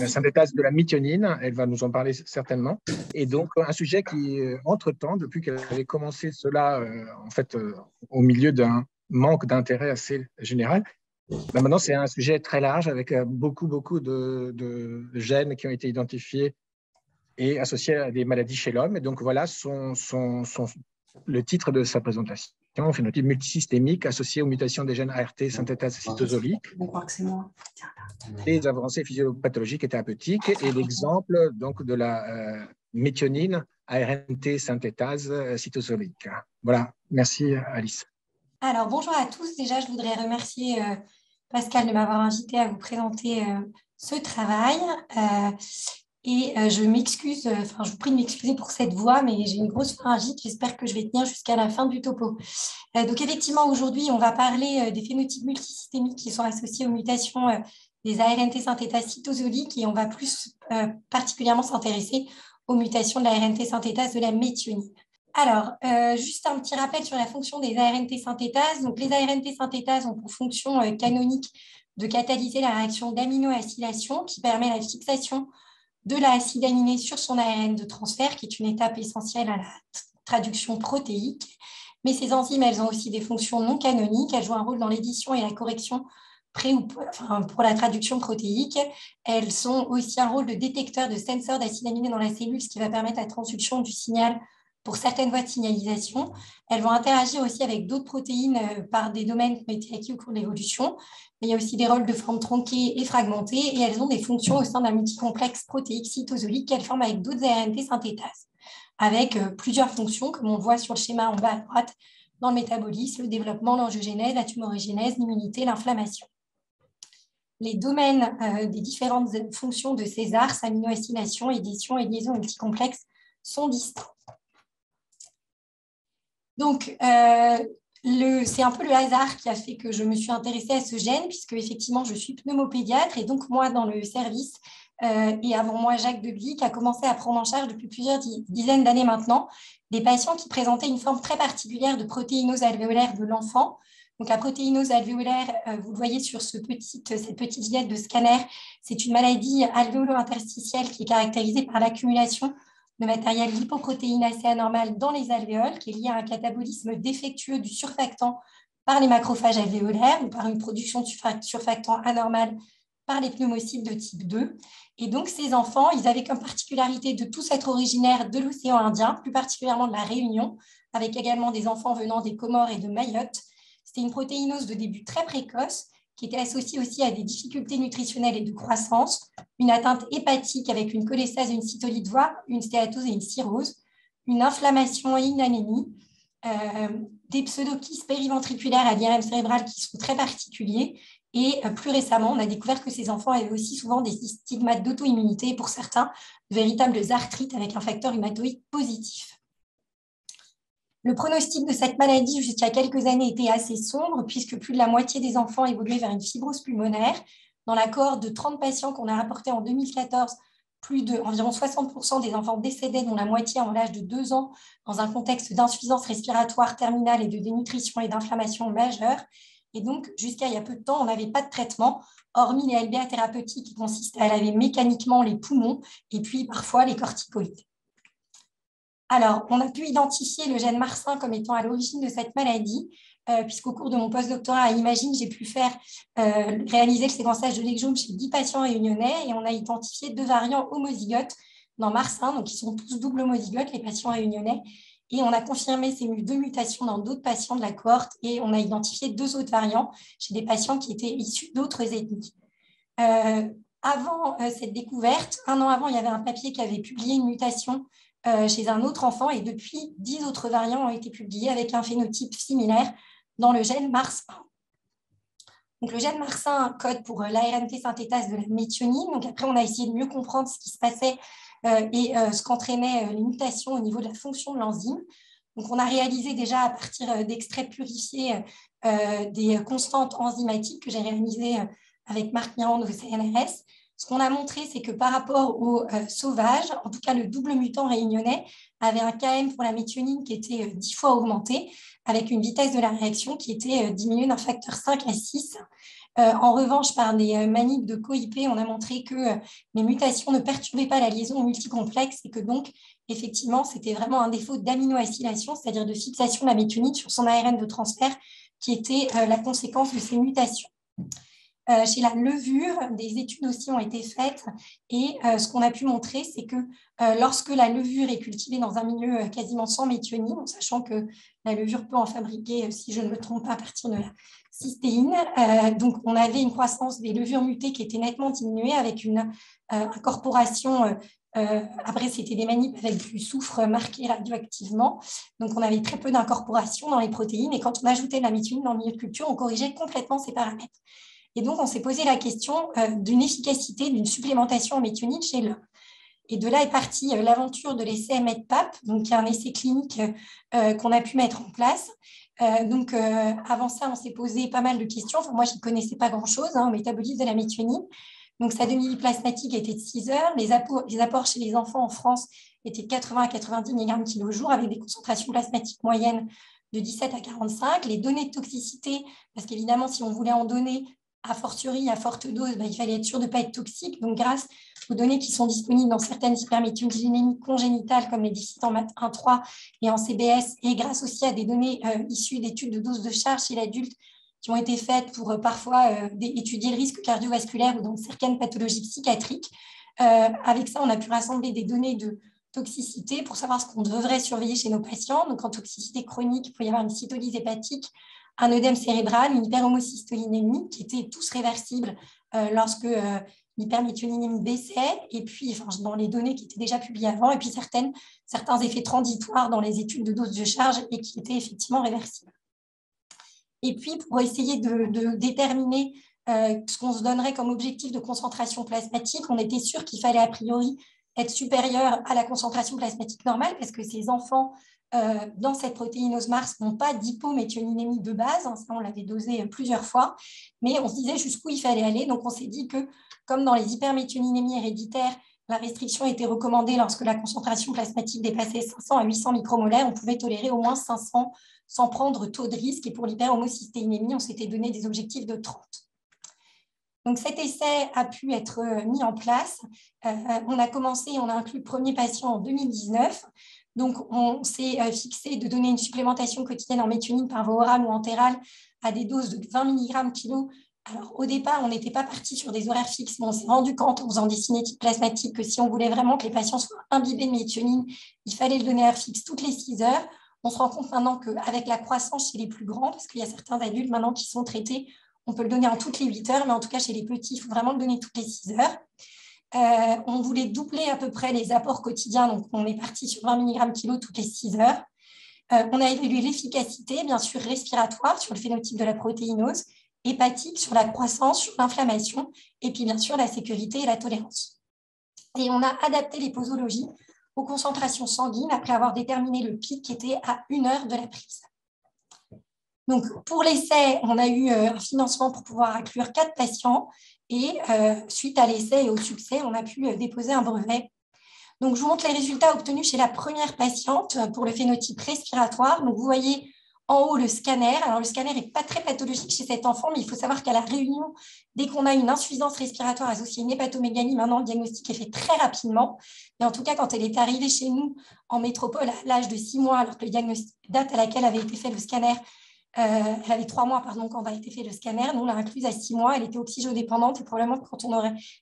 synthétase de la méthionine. Elle va nous en parler certainement. Et donc, un sujet qui, entre-temps, depuis qu'elle avait commencé cela, en fait, au milieu d'un manque d'intérêt assez général, maintenant, c'est un sujet très large avec beaucoup de gènes qui ont été identifiés et associés à des maladies chez l'homme. Et donc, voilà le titre de sa présentation. Phénotype multisystémique associé aux mutations des gènes ART synthétase cytosolique, les avancées physiopathologiques et thérapeutiques, et l'exemple donc de la méthionine ARNT synthétase cytosolique. Voilà, merci Alice. Alors, bonjour à tous. Déjà, je voudrais remercier Pascal de m'avoir invité à vous présenter ce travail. Je m'excuse, je vous prie de m'excuser pour cette voix, mais j'ai une grosse pharyngite. J'espère que je vais tenir jusqu'à la fin du topo. Donc, effectivement, aujourd'hui, on va parler des phénotypes multisystémiques qui sont associés aux mutations des ARNT synthétase cytosolique, et on va plus particulièrement s'intéresser aux mutations de l'ARNT synthétase de la méthionine. Alors, juste un petit rappel sur la fonction des ARNT synthétase. Donc, les ARNT synthétase ont pour fonction canonique de catalyser la réaction d'aminoacylation qui permet la fixation de l'acide aminé sur son ARN de transfert, qui est une étape essentielle à la traduction protéique. Mais ces enzymes, elles ont aussi des fonctions non canoniques. Elles jouent un rôle dans l'édition et la correction pour la traduction protéique. Elles ont aussi un rôle de détecteur, de sensor d'acide aminé dans la cellule, ce qui va permettre la transduction du signal pour certaines voies de signalisation. Elles vont interagir aussi avec d'autres protéines par des domaines qui ont été acquis au cours de l'évolution. Il y a aussi des rôles de forme tronquée et fragmentée, et elles ont des fonctions au sein d'un multicomplexe protéique cytosolique qu'elles forment avec d'autres ARNT synthétase, avec plusieurs fonctions, comme on le voit sur le schéma en bas à droite, dans le métabolisme, le développement, l'angiogénèse, la tumorigénèse, l'immunité, l'inflammation. les domaines des différentes fonctions de ces ARS, aminoacylation, édition et liaison multicomplexes, sont distincts. Donc, c'est un peu le hasard qui a fait que je me suis intéressée à ce gène, puisque effectivement, je suis pneumopédiatre et donc moi, dans le service, et avant moi, Jacques Deblic a commencé à prendre en charge depuis plusieurs dizaines d'années maintenant des patients qui présentaient une forme très particulière de protéinose alvéolaire de l'enfant. Donc, la protéinose alvéolaire, vous le voyez sur cette petite vignette de scanner, c'est une maladie alvéolo-interstitielle qui est caractérisée par l'accumulation de matériel lipoprotéinacé anormal dans les alvéoles, qui est lié à un catabolisme défectueux du surfactant par les macrophages alvéolaires ou par une production de surfactant anormal par les pneumocytes de type 2. Et donc, ces enfants, ils avaient comme particularité de tous être originaires de l'océan Indien, plus particulièrement de la Réunion, avec également des enfants venant des Comores et de Mayotte. C'était une protéinose de début très précoce, qui était associée aussi à des difficultés nutritionnelles et de croissance, une atteinte hépatique avec une cholestase et une cytolite, voire une stéatose et une cirrhose, une inflammation et une anémie, des pseudokystes périventriculaires à l'IRM cérébral qui sont très particuliers. Et plus récemment, on a découvert que ces enfants avaient aussi souvent des stigmates d'auto-immunité et pour certains, de véritables arthrites avec un facteur rhumatoïde positif. Le pronostic de cette maladie jusqu'à quelques années était assez sombre puisque plus de la moitié des enfants évoluaient vers une fibrose pulmonaire. Dans la cohorte de 30 patients qu'on a rapporté en 2014, environ 60% des enfants décédaient, dont la moitié en l'âge de 2 ans, dans un contexte d'insuffisance respiratoire terminale et de dénutrition et d'inflammation majeure. Et donc, jusqu'à il y a peu de temps, on n'avait pas de traitement, hormis les LBA thérapeutiques qui consistent à laver mécaniquement les poumons et puis parfois les corticoïdes. Alors, on a pu identifier le gène MARS1 comme étant à l'origine de cette maladie, puisqu'au cours de mon postdoctorat à Imagine, j'ai pu réaliser le séquençage de l'exome chez 10 patients réunionnais et on a identifié 2 variants homozygotes dans MARS1, donc ils sont tous double homozygotes, les patients réunionnais, et on a confirmé ces 2 mutations dans d'autres patients de la cohorte et on a identifié 2 autres variants chez des patients qui étaient issus d'autres ethnies. Avant cette découverte, 1 an avant, il y avait un papier qui avait publié une mutation chez un autre enfant et depuis, 10 autres variants ont été publiés avec un phénotype similaire dans le gène MARS1. Donc, le gène MARS1 code pour l'ARNT synthétase de la méthionine. Donc, après, on a essayé de mieux comprendre ce qui se passait et ce qu'entraînaient les mutations au niveau de la fonction de l'enzyme. Donc, on a réalisé déjà à partir d'extraits purifiés des constantes enzymatiques que j'ai réalisées avec Marc Mirand au CNRS. Ce qu'on a montré, c'est que par rapport aux sauvages, en tout cas le double mutant réunionnais avait un KM pour la méthionine qui était 10 fois augmenté, avec une vitesse de la réaction qui était diminuée d'un facteur 5 à 6. En revanche, par des manips de CoIP, on a montré que les mutations ne perturbaient pas la liaison multicomplexe et que donc, effectivement, c'était vraiment un défaut d'aminoacylation, c'est-à-dire de fixation de la méthionine sur son ARN de transfert qui était la conséquence de ces mutations. Chez la levure, des études aussi ont été faites et ce qu'on a pu montrer, c'est que lorsque la levure est cultivée dans un milieu quasiment sans méthionine, en sachant que la levure peut en fabriquer, si je ne me trompe pas, à partir de la cystéine, donc on avait une croissance des levures mutées qui était nettement diminuée avec une incorporation. Après, c'était des manips avec du soufre marqué radioactivement. Donc, on avait très peu d'incorporation dans les protéines et quand on ajoutait de la méthionine dans le milieu de culture, on corrigeait complètement ces paramètres. Et donc, on s'est posé la question d'une efficacité, d'une supplémentation en méthionine chez l'homme. Et de là est partie l'aventure de l'essai MEDPAP, donc qui est un essai clinique qu'on a pu mettre en place. Avant ça, on s'est posé pas mal de questions. Enfin, moi, je n'y connaissais pas grand-chose au métabolisme de la méthionine. Donc, sa demi-vie plasmatique était de 6 heures. Les apports chez les enfants en France étaient de 80 à 90 mg kg jour, avec des concentrations plasmatiques moyennes de 17 à 45. Les données de toxicité, parce qu'évidemment, si on voulait en donner, a fortiori, à forte dose, il fallait être sûr de ne pas être toxique. Donc, grâce aux données qui sont disponibles dans certaines hyperméthionémies congénitales, comme les déficits en MAT1-3 et en CBS, et grâce aussi à des données issues d'études de dose de charge chez l'adulte qui ont été faites pour parfois étudier le risque cardiovasculaire ou dans certaines pathologies psychiatriques. Avec ça, on a pu rassembler des données de toxicité pour savoir ce qu'on devrait surveiller chez nos patients. Donc, en toxicité chronique, il peut y avoir une cytolyse hépatique, un œdème cérébral, une hyperhomocysteinémie qui étaient tous réversibles lorsque l'hyperméthionémie baissait, et puis dans les données qui étaient déjà publiées avant, et puis certains effets transitoires dans les études de dose de charge et qui étaient effectivement réversibles. Et puis, pour essayer de déterminer ce qu'on se donnerait comme objectif de concentration plasmatique, on était sûr qu'il fallait a priori être supérieur à la concentration plasmatique normale parce que ces enfants dans cette protéinose Mars n'ont pas d'hypométhionémie de base, hein, ça on l'avait dosé plusieurs fois, mais on se disait jusqu'où il fallait aller. Donc on s'est dit que comme dans les hyperméthionémies héréditaires, la restriction était recommandée lorsque la concentration plasmatique dépassait 500 à 800 micromolaires, on pouvait tolérer au moins 500 sans prendre taux de risque. Et pour l'hyperhomocystéinémie, on s'était donné des objectifs de 30. Donc cet essai a pu être mis en place. On a inclus le premier patient en 2019. Donc, on s'est fixé de donner une supplémentation quotidienne en méthionine par voie orale ou entérale à des doses de 20 mg kg. Alors, au départ, on n'était pas parti sur des horaires fixes, mais on s'est rendu compte en faisant des cinétiques plasmatiques que si on voulait vraiment que les patients soient imbibés de méthionine, il fallait le donner à heure fixe toutes les 6 heures. On se rend compte maintenant qu'avec la croissance chez les plus grands, parce qu'il y a certains adultes maintenant qui sont traités, on peut le donner en toutes les 8 heures, mais en tout cas, chez les petits, il faut vraiment le donner toutes les 6 heures. On voulait doubler à peu près les apports quotidiens, donc on est parti sur 20 mg kg toutes les 6 heures. On a évalué l'efficacité, bien sûr respiratoire sur le phénotype de la protéinose, hépatique sur la croissance, sur l'inflammation, et puis bien sûr la sécurité et la tolérance. Et on a adapté les posologies aux concentrations sanguines après avoir déterminé le pic qui était à 1 heure de la prise. Donc, pour l'essai, on a eu un financement pour pouvoir inclure 4 patients et suite à l'essai et au succès, on a pu déposer un brevet. Donc, je vous montre les résultats obtenus chez la première patiente pour le phénotype respiratoire. Donc, vous voyez en haut le scanner. Alors, le scanner n'est pas très pathologique chez cet enfant, mais il faut savoir qu'à la réunion, dès qu'on a une insuffisance respiratoire associée à une hépatomégalie, maintenant, le diagnostic est fait très rapidement. Mais en tout cas, quand elle est arrivée chez nous en métropole à l'âge de 6 mois, alors que le diagnostic, date à laquelle avait été fait le scanner, elle avait 3 mois quand a été fait le scanner. Nous, on l'a incluse à 6 mois. Elle était oxygéodépendante et probablement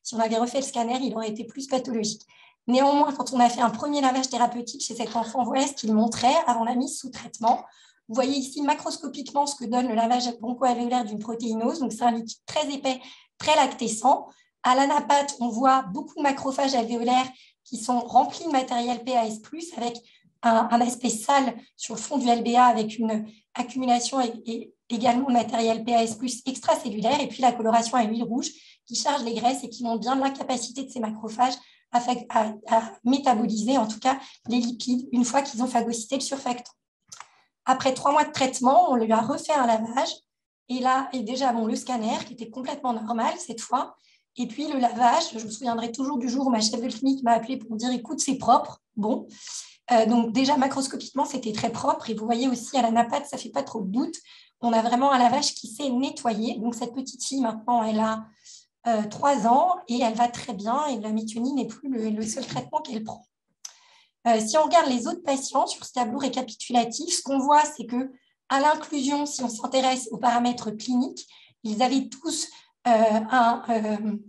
si on avait refait le scanner, il aurait été plus pathologique. Néanmoins, quand on a fait un premier lavage thérapeutique chez cet enfant, voilà ce qu'il montrait avant la mise sous traitement. Vous voyez ici macroscopiquement ce que donne le lavage broncho-alvéolaire d'une protéinose. Donc, c'est un liquide très épais, très lactescent. À l'anapathe, on voit beaucoup de macrophages alvéolaires qui sont remplis de matériel PAS+, avec un aspect sale sur le fond du LBA avec une accumulation et également de matériel PAS+, extracellulaire, et puis la coloration à huile rouge qui charge les graisses et qui montre bien l'incapacité de ces macrophages à métaboliser en tout cas les lipides une fois qu'ils ont phagocyté le surfactant. Après 3 mois de traitement, on lui a refait un lavage et là, déjà le scanner qui était complètement normal cette fois, et puis le lavage, je me souviendrai toujours du jour où ma chef de clinique m'a appelé pour me dire écoute, c'est propre, bon. Donc déjà macroscopiquement c'était très propre et vous voyez aussi à l'anapathe ça ne fait pas trop de doute, on a vraiment un lavage qui s'est nettoyé. Donc cette petite fille maintenant elle a 3 ans et elle va très bien et la méthionine n'est plus le seul traitement qu'elle prend. Si on regarde les autres patients sur ce tableau récapitulatif, ce qu'on voit c'est qu'à l'inclusion, si on s'intéresse aux paramètres cliniques, ils avaient tous une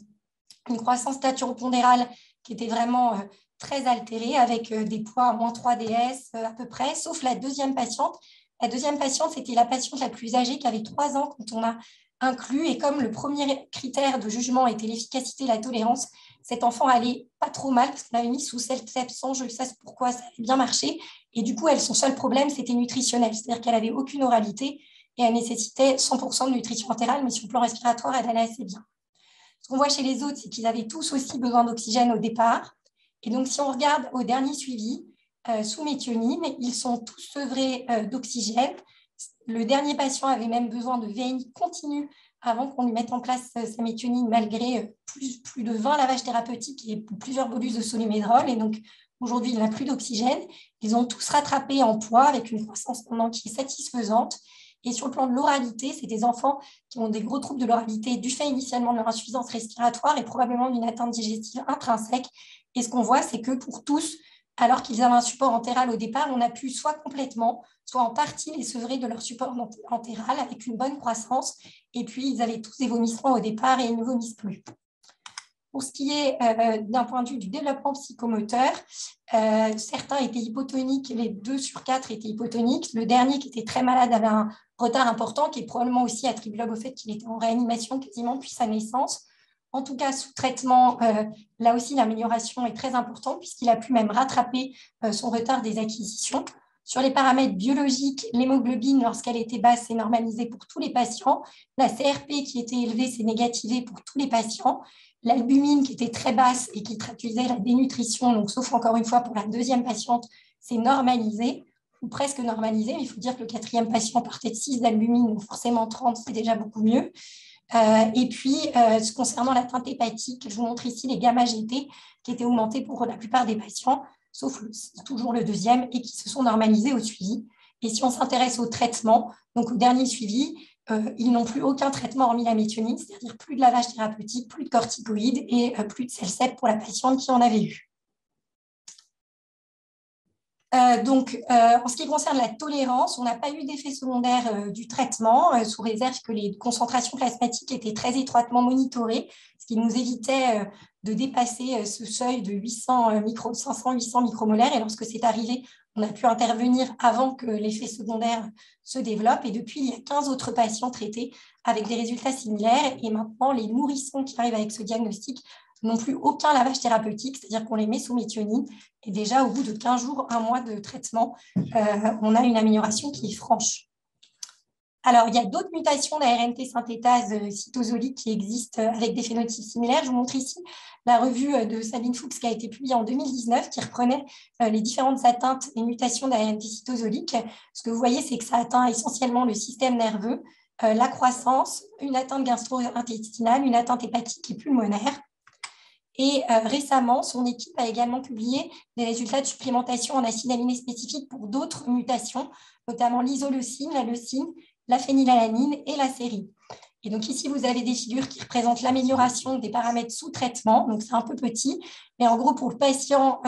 croissance staturopondérale qui était vraiment très altérée avec des poids à moins 3 DS à peu près, sauf la deuxième patiente. La deuxième patiente, c'était la patiente la plus âgée qui avait 3 ans quand on a inclus. Et comme le premier critère de jugement était l'efficacité et la tolérance, cet enfant allait pas trop mal parce qu'on avait mis sous Celtep-100, je sais pourquoi, ça avait bien marché. Et du coup, son seul problème, c'était nutritionnel, c'est-à-dire qu'elle n'avait aucune oralité et elle nécessitait 100% de nutrition entérale, mais sur le plan respiratoire, elle allait assez bien. Ce qu'on voit chez les autres, c'est qu'ils avaient tous aussi besoin d'oxygène au départ. Et donc, si on regarde au dernier suivi, sous méthionine, ils sont tous sevrés d'oxygène. Le dernier patient avait même besoin de VNI continu avant qu'on lui mette en place sa méthionine, malgré plus de 20 lavages thérapeutiques et plusieurs bolus de solumédrol. Et donc, aujourd'hui, il n'a plus d'oxygène. Ils ont tous rattrapé en poids avec une croissance pendant qui est satisfaisante. Et sur le plan de l'oralité, c'est des enfants qui ont des gros troubles de l'oralité du fait initialement de leur insuffisance respiratoire et probablement d'une atteinte digestive intrinsèque. Et ce qu'on voit, c'est que pour tous, alors qu'ils avaient un support entéral au départ, on a pu soit complètement, soit en partie les sevrer de leur support entéral avec une bonne croissance. Et puis, ils avaient tous des vomissements au départ et ils ne vomissent plus. Pour ce qui est d'un point de vue du développement psychomoteur, certains étaient hypotoniques, les 2 sur 4 étaient hypotoniques. Le dernier qui était très malade avait un retard important qui est probablement aussi attribuable au fait qu'il était en réanimation quasiment depuis sa naissance. En tout cas, sous traitement, là aussi, l'amélioration est très importante puisqu'il a pu même rattraper son retard des acquisitions. Sur les paramètres biologiques, l'hémoglobine, lorsqu'elle était basse, c'est normalisé pour tous les patients. La CRP qui était élevée, c'est négativé pour tous les patients. L'albumine qui était très basse et qui traduisait la dénutrition, donc sauf encore une fois pour la deuxième patiente, c'est normalisé ou presque normalisé. Mais il faut dire que le 4e patient partait de 6 d'albumine, donc forcément 30, c'est déjà beaucoup mieux. Et puis, concernant l'atteinte hépatique, je vous montre ici les gamma-GT qui étaient augmentés pour la plupart des patients, sauf toujours le 2e, et qui se sont normalisés au suivi. Et si on s'intéresse au traitement, donc au dernier suivi, ils n'ont plus aucun traitement hormis la méthionine, c'est-à-dire plus de lavage thérapeutique, plus de corticoïdes et plus de Celsep pour la patiente qui en avait eu. En ce qui concerne la tolérance, on n'a pas eu d'effet secondaire du traitement, sous réserve que les concentrations plasmatiques étaient très étroitement monitorées, ce qui nous évitait de dépasser ce seuil de 500-800 micromolaires. Et lorsque c'est arrivé, on a pu intervenir avant que l'effet secondaire se développe. Et depuis, il y a 15 autres patients traités avec des résultats similaires. Et maintenant, les nourrissons qui arrivent avec ce diagnostic n'ont plus aucun lavage thérapeutique, c'est-à-dire qu'on les met sous méthionine. Et déjà, au bout de 15 jours, 1 mois de traitement, on a une amélioration qui est franche. Alors, il y a d'autres mutations d'ARNT synthétase cytosolique qui existent avec des phénotypes similaires. Je vous montre ici la revue de Sabine Fuchs qui a été publiée en 2019, qui reprenait les différentes atteintes et mutations d'ARNT cytosolique. Ce que vous voyez, c'est que ça atteint essentiellement le système nerveux, la croissance, une atteinte gastro-intestinale, une atteinte hépatique et pulmonaire. Et récemment, son équipe a également publié des résultats de supplémentation en acides aminés spécifiques pour d'autres mutations, notamment l'isoleucine, la leucine, la phénylalanine et la sérine. Et donc ici, vous avez des figures qui représentent l'amélioration des paramètres sous traitement. Donc c'est un peu petit, mais en gros, pour le patient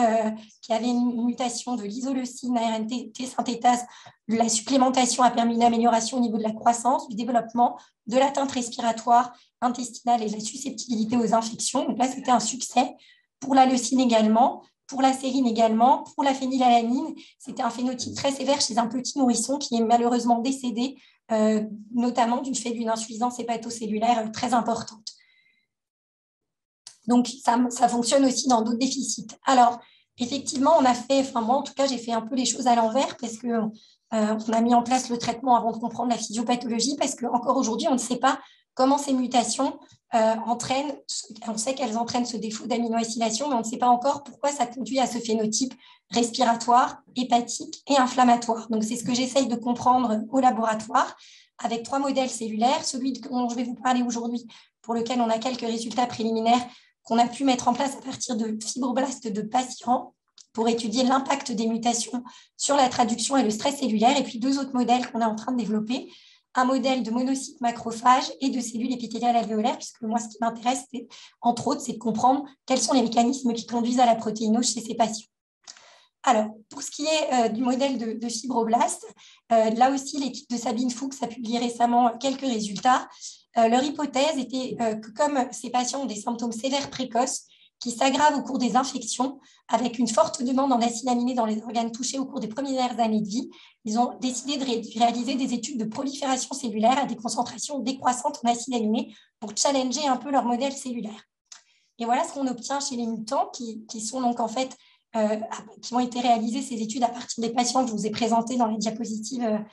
qui avait une mutation de l'isoleucine, ARNT synthétase, la supplémentation a permis une amélioration au niveau de la croissance, du développement, de l'atteinte respiratoire, intestinale et de la susceptibilité aux infections. Donc là, c'était un succès. Pour la leucine également, pour la sérine également, pour la phénylalanine, c'était un phénotype très sévère chez un petit nourrisson qui est malheureusement décédé, notamment du fait d'une insuffisance hépatocellulaire très importante. Donc, ça fonctionne aussi dans d'autres déficits. Alors, effectivement, on a fait, enfin moi en tout cas, j'ai fait un peu les choses à l'envers parce qu'on a mis en place le traitement avant de comprendre la physiopathologie parce qu'encore aujourd'hui, on ne sait pas comment ces mutations entraînent, on sait qu'elles entraînent ce défaut d'aminoacylation, mais on ne sait pas encore pourquoi ça conduit à ce phénotype respiratoire, hépatique et inflammatoire. Donc, c'est ce que j'essaye de comprendre au laboratoire avec 3 modèles cellulaires. Celui dont je vais vous parler aujourd'hui, pour lequel on a quelques résultats préliminaires qu'on a pu mettre en place à partir de fibroblastes de patients pour étudier l'impact des mutations sur la traduction et le stress cellulaire. Et puis 2 autres modèles qu'on est en train de développer. Un modèle de monocytes macrophages et de cellules épithéliales alvéolaires, puisque moi, ce qui m'intéresse, entre autres, c'est de comprendre quels sont les mécanismes qui conduisent à la protéinose chez ces patients. Alors, pour ce qui est du modèle de fibroblastes, là aussi, l'équipe de Sabine Fuchs a publié récemment quelques résultats. Leur hypothèse était que comme ces patients ont des symptômes sévères précoces, qui s'aggravent au cours des infections, avec une forte demande en acides aminés dans les organes touchés au cours des premières années de vie, ils ont décidé de réaliser des études de prolifération cellulaire à des concentrations décroissantes en acides aminés pour challenger un peu leur modèle cellulaire. Et voilà ce qu'on obtient chez les mutants qui sont donc en fait, qui ont été réalisées ces études à partir des patients que je vous ai présentés dans les diapositives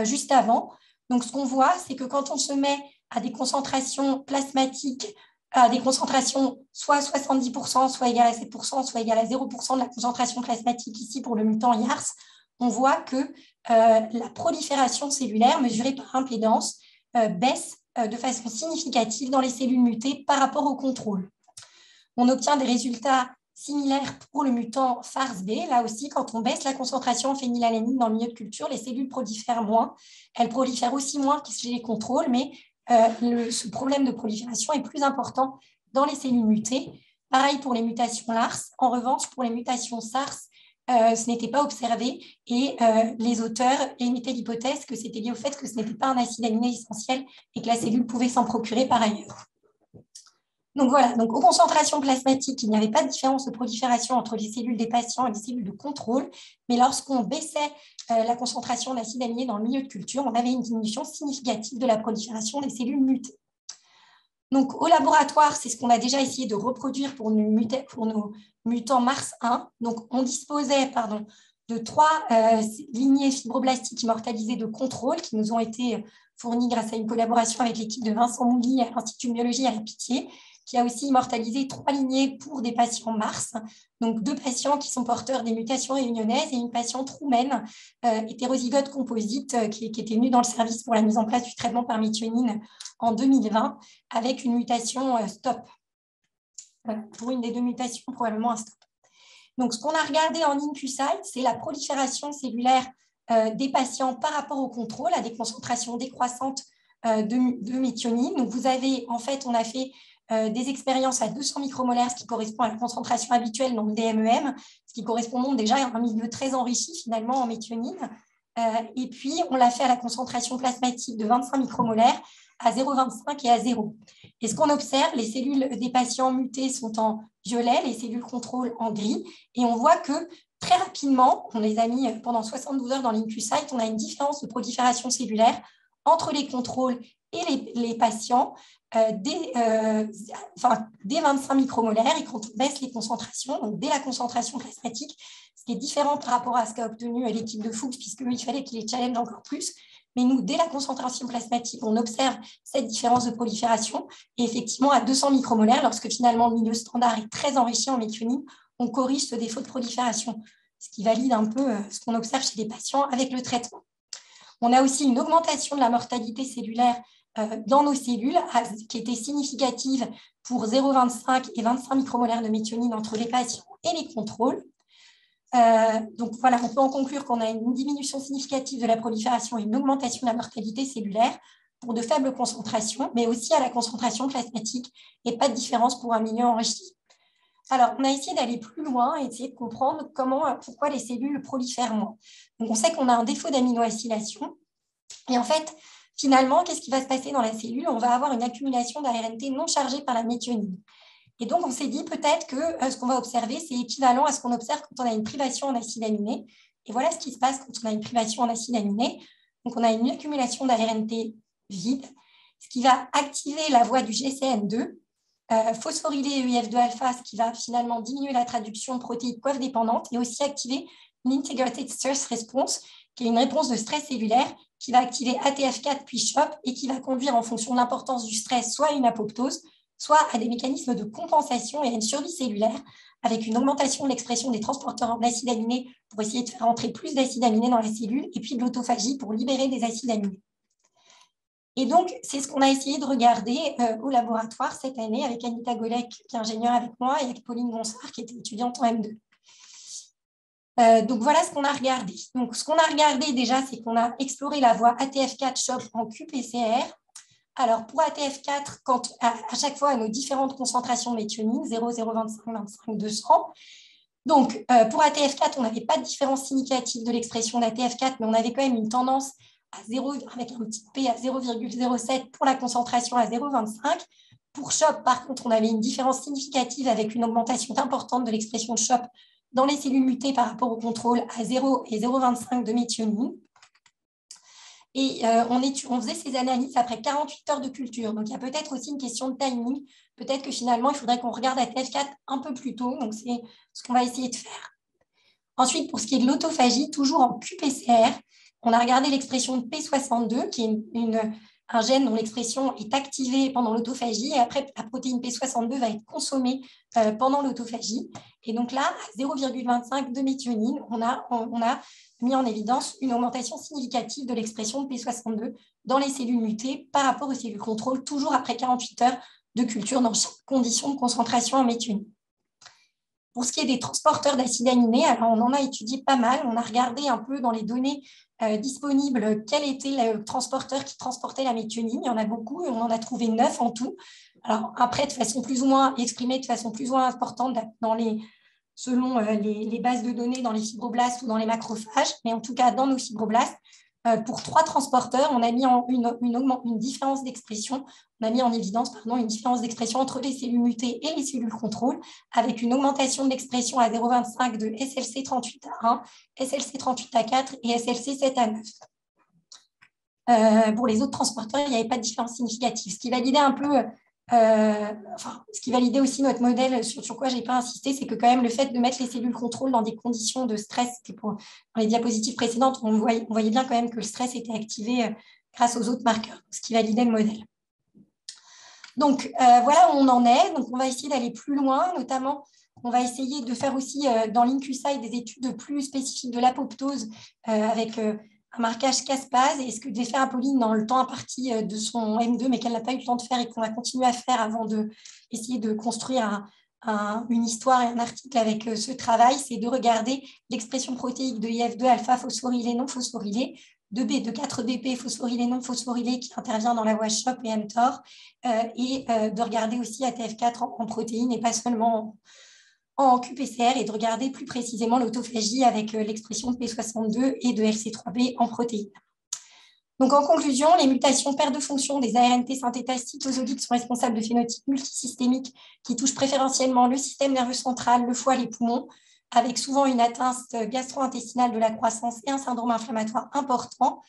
juste avant. Donc ce qu'on voit, c'est que quand on se met à des concentrations plasmatiques, à des concentrations soit 70%, soit égale à 7%, soit égale à 0% de la concentration plasmatique ici pour le mutant YARS, on voit que la prolifération cellulaire mesurée par impédance baisse de façon significative dans les cellules mutées par rapport au contrôle. On obtient des résultats similaires pour le mutant FARS-B. Là aussi, quand on baisse la concentration en phénylalanine dans le milieu de culture, les cellules prolifèrent moins. Elles prolifèrent aussi moins que chez les contrôles, mais ce problème de prolifération est plus important dans les cellules mutées. Pareil pour les mutations LARS. En revanche, pour les mutations SARS, ce n'était pas observé et les auteurs émettaient l'hypothèse que c'était lié au fait que ce n'était pas un acide aminé essentiel et que la cellule pouvait s'en procurer par ailleurs. Donc voilà, donc aux concentrations plasmatiques, il n'y avait pas de différence de prolifération entre les cellules des patients et les cellules de contrôle, mais lorsqu'on baissait la concentration d'acide aminé dans le milieu de culture, on avait une diminution significative de la prolifération des cellules mutées. Donc au laboratoire, c'est ce qu'on a déjà essayé de reproduire pour nos mutants Mars1. Donc on disposait de 3 lignées fibroblastiques immortalisées de contrôle qui nous ont été fournies grâce à une collaboration avec l'équipe de Vincent Mouly à l'Institut de Biologie à la Pitié, qui a aussi immortalisé 3 lignées pour des patients Mars, donc 2 patients qui sont porteurs des mutations réunionnaises et une patiente roumaine hétérozygote composite qui était venue dans le service pour la mise en place du traitement par méthionine en 2020 avec une mutation stop. Pour une des 2 mutations, probablement un stop. Donc, ce qu'on a regardé en InQSight, c'est la prolifération cellulaire des patients par rapport au contrôle à des concentrations décroissantes de méthionine. Donc, vous avez, en fait, on a fait des expériences à 200 micromolaires, ce qui correspond à la concentration habituelle dans le DMEM, ce qui correspond donc déjà à un milieu très enrichi finalement en méthionine. Et puis, on l'a fait à la concentration plasmatique de 25 micromolaires à 0,25 et à 0. Et ce qu'on observe, les cellules des patients mutés sont en violet, les cellules contrôle en gris, et on voit que très rapidement, on les a mis pendant 72 heures dans l'InQSight, on a une différence de prolifération cellulaire entre les contrôles et les patients dès 25 micromolaires, et quand on baisse les concentrations, donc dès la concentration plasmatique, ce qui est différent par rapport à ce qu'a obtenu l'équipe de Fuchs, puisqu'il fallait qu'il les challenge encore plus. Mais nous, dès la concentration plasmatique, on observe cette différence de prolifération. Et effectivement, à 200 micromolaires, lorsque finalement le milieu standard est très enrichi en méthionine, on corrige ce défaut de prolifération, ce qui valide un peu ce qu'on observe chez les patients avec le traitement. On a aussi une augmentation de la mortalité cellulaire dans nos cellules qui était significative pour 0,25 et 25 micromolaires de méthionine entre les patients et les contrôles. Donc voilà, on peut en conclure qu'on a une diminution significative de la prolifération et une augmentation de la mortalité cellulaire pour de faibles concentrations, mais aussi à la concentration plasmatique et pas de différence pour un milieu enrichi. Alors, on a essayé d'aller plus loin et essayer de comprendre pourquoi les cellules prolifèrent moins. Donc, on sait qu'on a un défaut d'aminoacylation et en fait, finalement, qu'est-ce qui va se passer dans la cellule? On va avoir une accumulation d'ARNT non chargée par la méthionine. Et donc, on s'est dit peut-être que ce qu'on va observer, c'est équivalent à ce qu'on observe quand on a une privation en acides aminés. Et voilà ce qui se passe quand on a une privation en acides aminés. Donc, on a une accumulation d'ARNT vide, ce qui va activer la voie du GCN2, phosphoryler EIF2-alpha, ce qui va finalement diminuer la traduction protéique coiffe dépendante et aussi activer l'Integrated Stress Response, qui est une réponse de stress cellulaire qui va activer ATF4 puis CHOP et qui va conduire en fonction de l'importance du stress soit à une apoptose, soit à des mécanismes de compensation et à une survie cellulaire avec une augmentation de l'expression des transporteurs d'acides aminés pour essayer de faire entrer plus d'acides aminés dans la cellule et puis de l'autophagie pour libérer des acides aminés. Et donc, c'est ce qu'on a essayé de regarder au laboratoire cette année avec Anita Golek, qui est ingénieure avec moi, et avec Pauline Gonsard, qui était étudiante en M2. Donc, voilà ce qu'on a regardé. Donc, ce qu'on a regardé déjà, c'est qu'on a exploré la voie ATF4 CHOP en qPCR. Alors, pour ATF4, à chaque fois à nos différentes concentrations de méthionine, 0, 0, 25, 25, 200. Donc, pour ATF4, on n'avait pas de différence significative de l'expression d'ATF4, mais on avait quand même une tendance à 0, avec un petit P à 0,07 pour la concentration à 0,25. Pour CHOP, par contre, on avait une différence significative avec une augmentation importante de l'expression de CHOP dans les cellules mutées par rapport au contrôle à 0 et 0,25 de méthionine. Et on faisait ces analyses après 48 heures de culture. Donc, il y a peut-être aussi une question de timing. Peut-être que finalement, il faudrait qu'on regarde ATF4 un peu plus tôt. Donc, c'est ce qu'on va essayer de faire. Ensuite, pour ce qui est de l'autophagie, toujours en qPCR, on a regardé l'expression de P62, qui est un gène dont l'expression est activée pendant l'autophagie. Et après, la protéine P62 va être consommée pendant l'autophagie. Et donc là, à 0,25 de méthionine, on a mis en évidence une augmentation significative de l'expression de P62 dans les cellules mutées par rapport aux cellules contrôle, toujours après 48 heures de culture dans chaque condition de concentration en méthionine. Pour ce qui est des transporteurs d'acides aminés, alors on en a étudié pas mal. On a regardé un peu dans les données disponibles quel était le transporteur qui transportait la méthionine. Il y en a beaucoup et on en a trouvé 9 en tout. Alors après, de façon plus ou moins exprimée, de façon plus ou moins importante selon les bases de données dans les fibroblastes ou dans les macrophages, mais en tout cas dans nos fibroblastes, pour 3 transporteurs, on a mis une différence d'expression, on a mis en évidence une différence d'expression entre les cellules mutées et les cellules contrôle, avec une augmentation de l'expression à 0,25 de SLC38A1, SLC38A4 et SLC7A9. Pour les autres transporteurs, il n'y avait pas de différence significative, ce qui validait un peu ce qui validait aussi notre modèle, sur quoi je n'ai pas insisté, c'est que quand même le fait de mettre les cellules contrôle dans des conditions de stress, dans les diapositives précédentes, on voyait bien quand même que le stress était activé grâce aux autres marqueurs, ce qui validait le modèle. Donc, voilà où on en est. Donc, on va essayer d'aller plus loin, notamment, on va essayer de faire aussi dans l'INCUSAI des études plus spécifiques de l'apoptose avec un marquage caspase, et ce que devait faire Apolline dans le temps imparti de son M2, mais qu'elle n'a pas eu le temps de faire et qu'on va continuer à faire avant d'essayer de construire une histoire et un article avec ce travail, c'est de regarder l'expression protéique de IF2 alpha phosphorylé non phosphorylé, de 4BP phosphorylé non phosphorylé qui intervient dans la voie CHOP et mTOR, et de regarder aussi ATF4 en protéines et pas seulement en QPCR, et de regarder plus précisément l'autophagie avec l'expression de P62 et de RC3B en protéines. Donc, en conclusion, les mutations perte de fonction des ARNT synthétases cytosoliques sont responsables de phénotypes multisystémiques qui touchent préférentiellement le système nerveux central, le foie, les poumons, avec souvent une atteinte gastro-intestinale de la croissance et un syndrome inflammatoire important.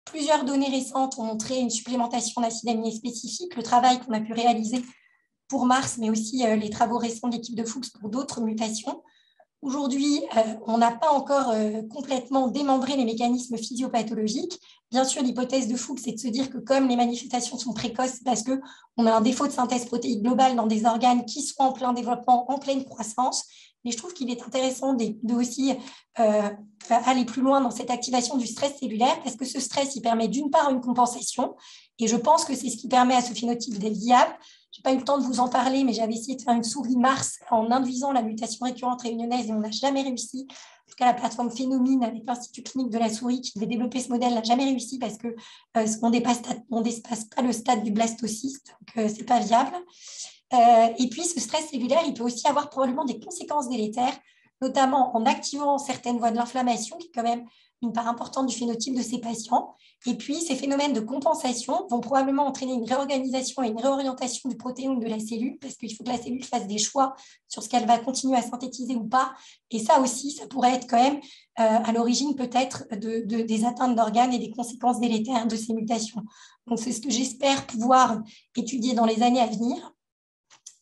Plusieurs données récentes ont montré une supplémentation d'acides aminés spécifiques. Le travail qu'on a pu réaliser pour Mars, mais aussi les travaux récents de l'équipe de Fuchs pour d'autres mutations. Aujourd'hui, on n'a pas encore complètement démembré les mécanismes physiopathologiques. Bien sûr, l'hypothèse de Fuchs, c'est de se dire que comme les manifestations sont précoces, c'est parce qu'on a un défaut de synthèse protéique globale dans des organes qui sont en plein développement, en pleine croissance. Mais je trouve qu'il est intéressant de aussi aller plus loin dans cette activation du stress cellulaire, parce que ce stress, il permet d'une part une compensation, et je pense que c'est ce qui permet à ce phénotype d'être viable. Je n'ai pas eu le temps de vous en parler, mais j'avais essayé de faire une souris Mars en induisant la mutation récurrente réunionnaise et on n'a jamais réussi. En tout cas, la plateforme Phénomine avec l'Institut clinique de la souris qui devait développer ce modèle n'a jamais réussi parce qu'on ne dépasse pas le stade du blastocyste, donc ce n'est pas viable. Et puis, ce stress cellulaire, il peut aussi avoir probablement des conséquences délétères, notamment en activant certaines voies de l'inflammation, qui est quand même une part importante du phénotype de ces patients. Et puis, ces phénomènes de compensation vont probablement entraîner une réorganisation et une réorientation du protéome de la cellule, parce qu'il faut que la cellule fasse des choix sur ce qu'elle va continuer à synthétiser ou pas. Et ça aussi, ça pourrait être quand même à l'origine peut-être des atteintes d'organes et des conséquences délétères de ces mutations. Donc, c'est ce que j'espère pouvoir étudier dans les années à venir.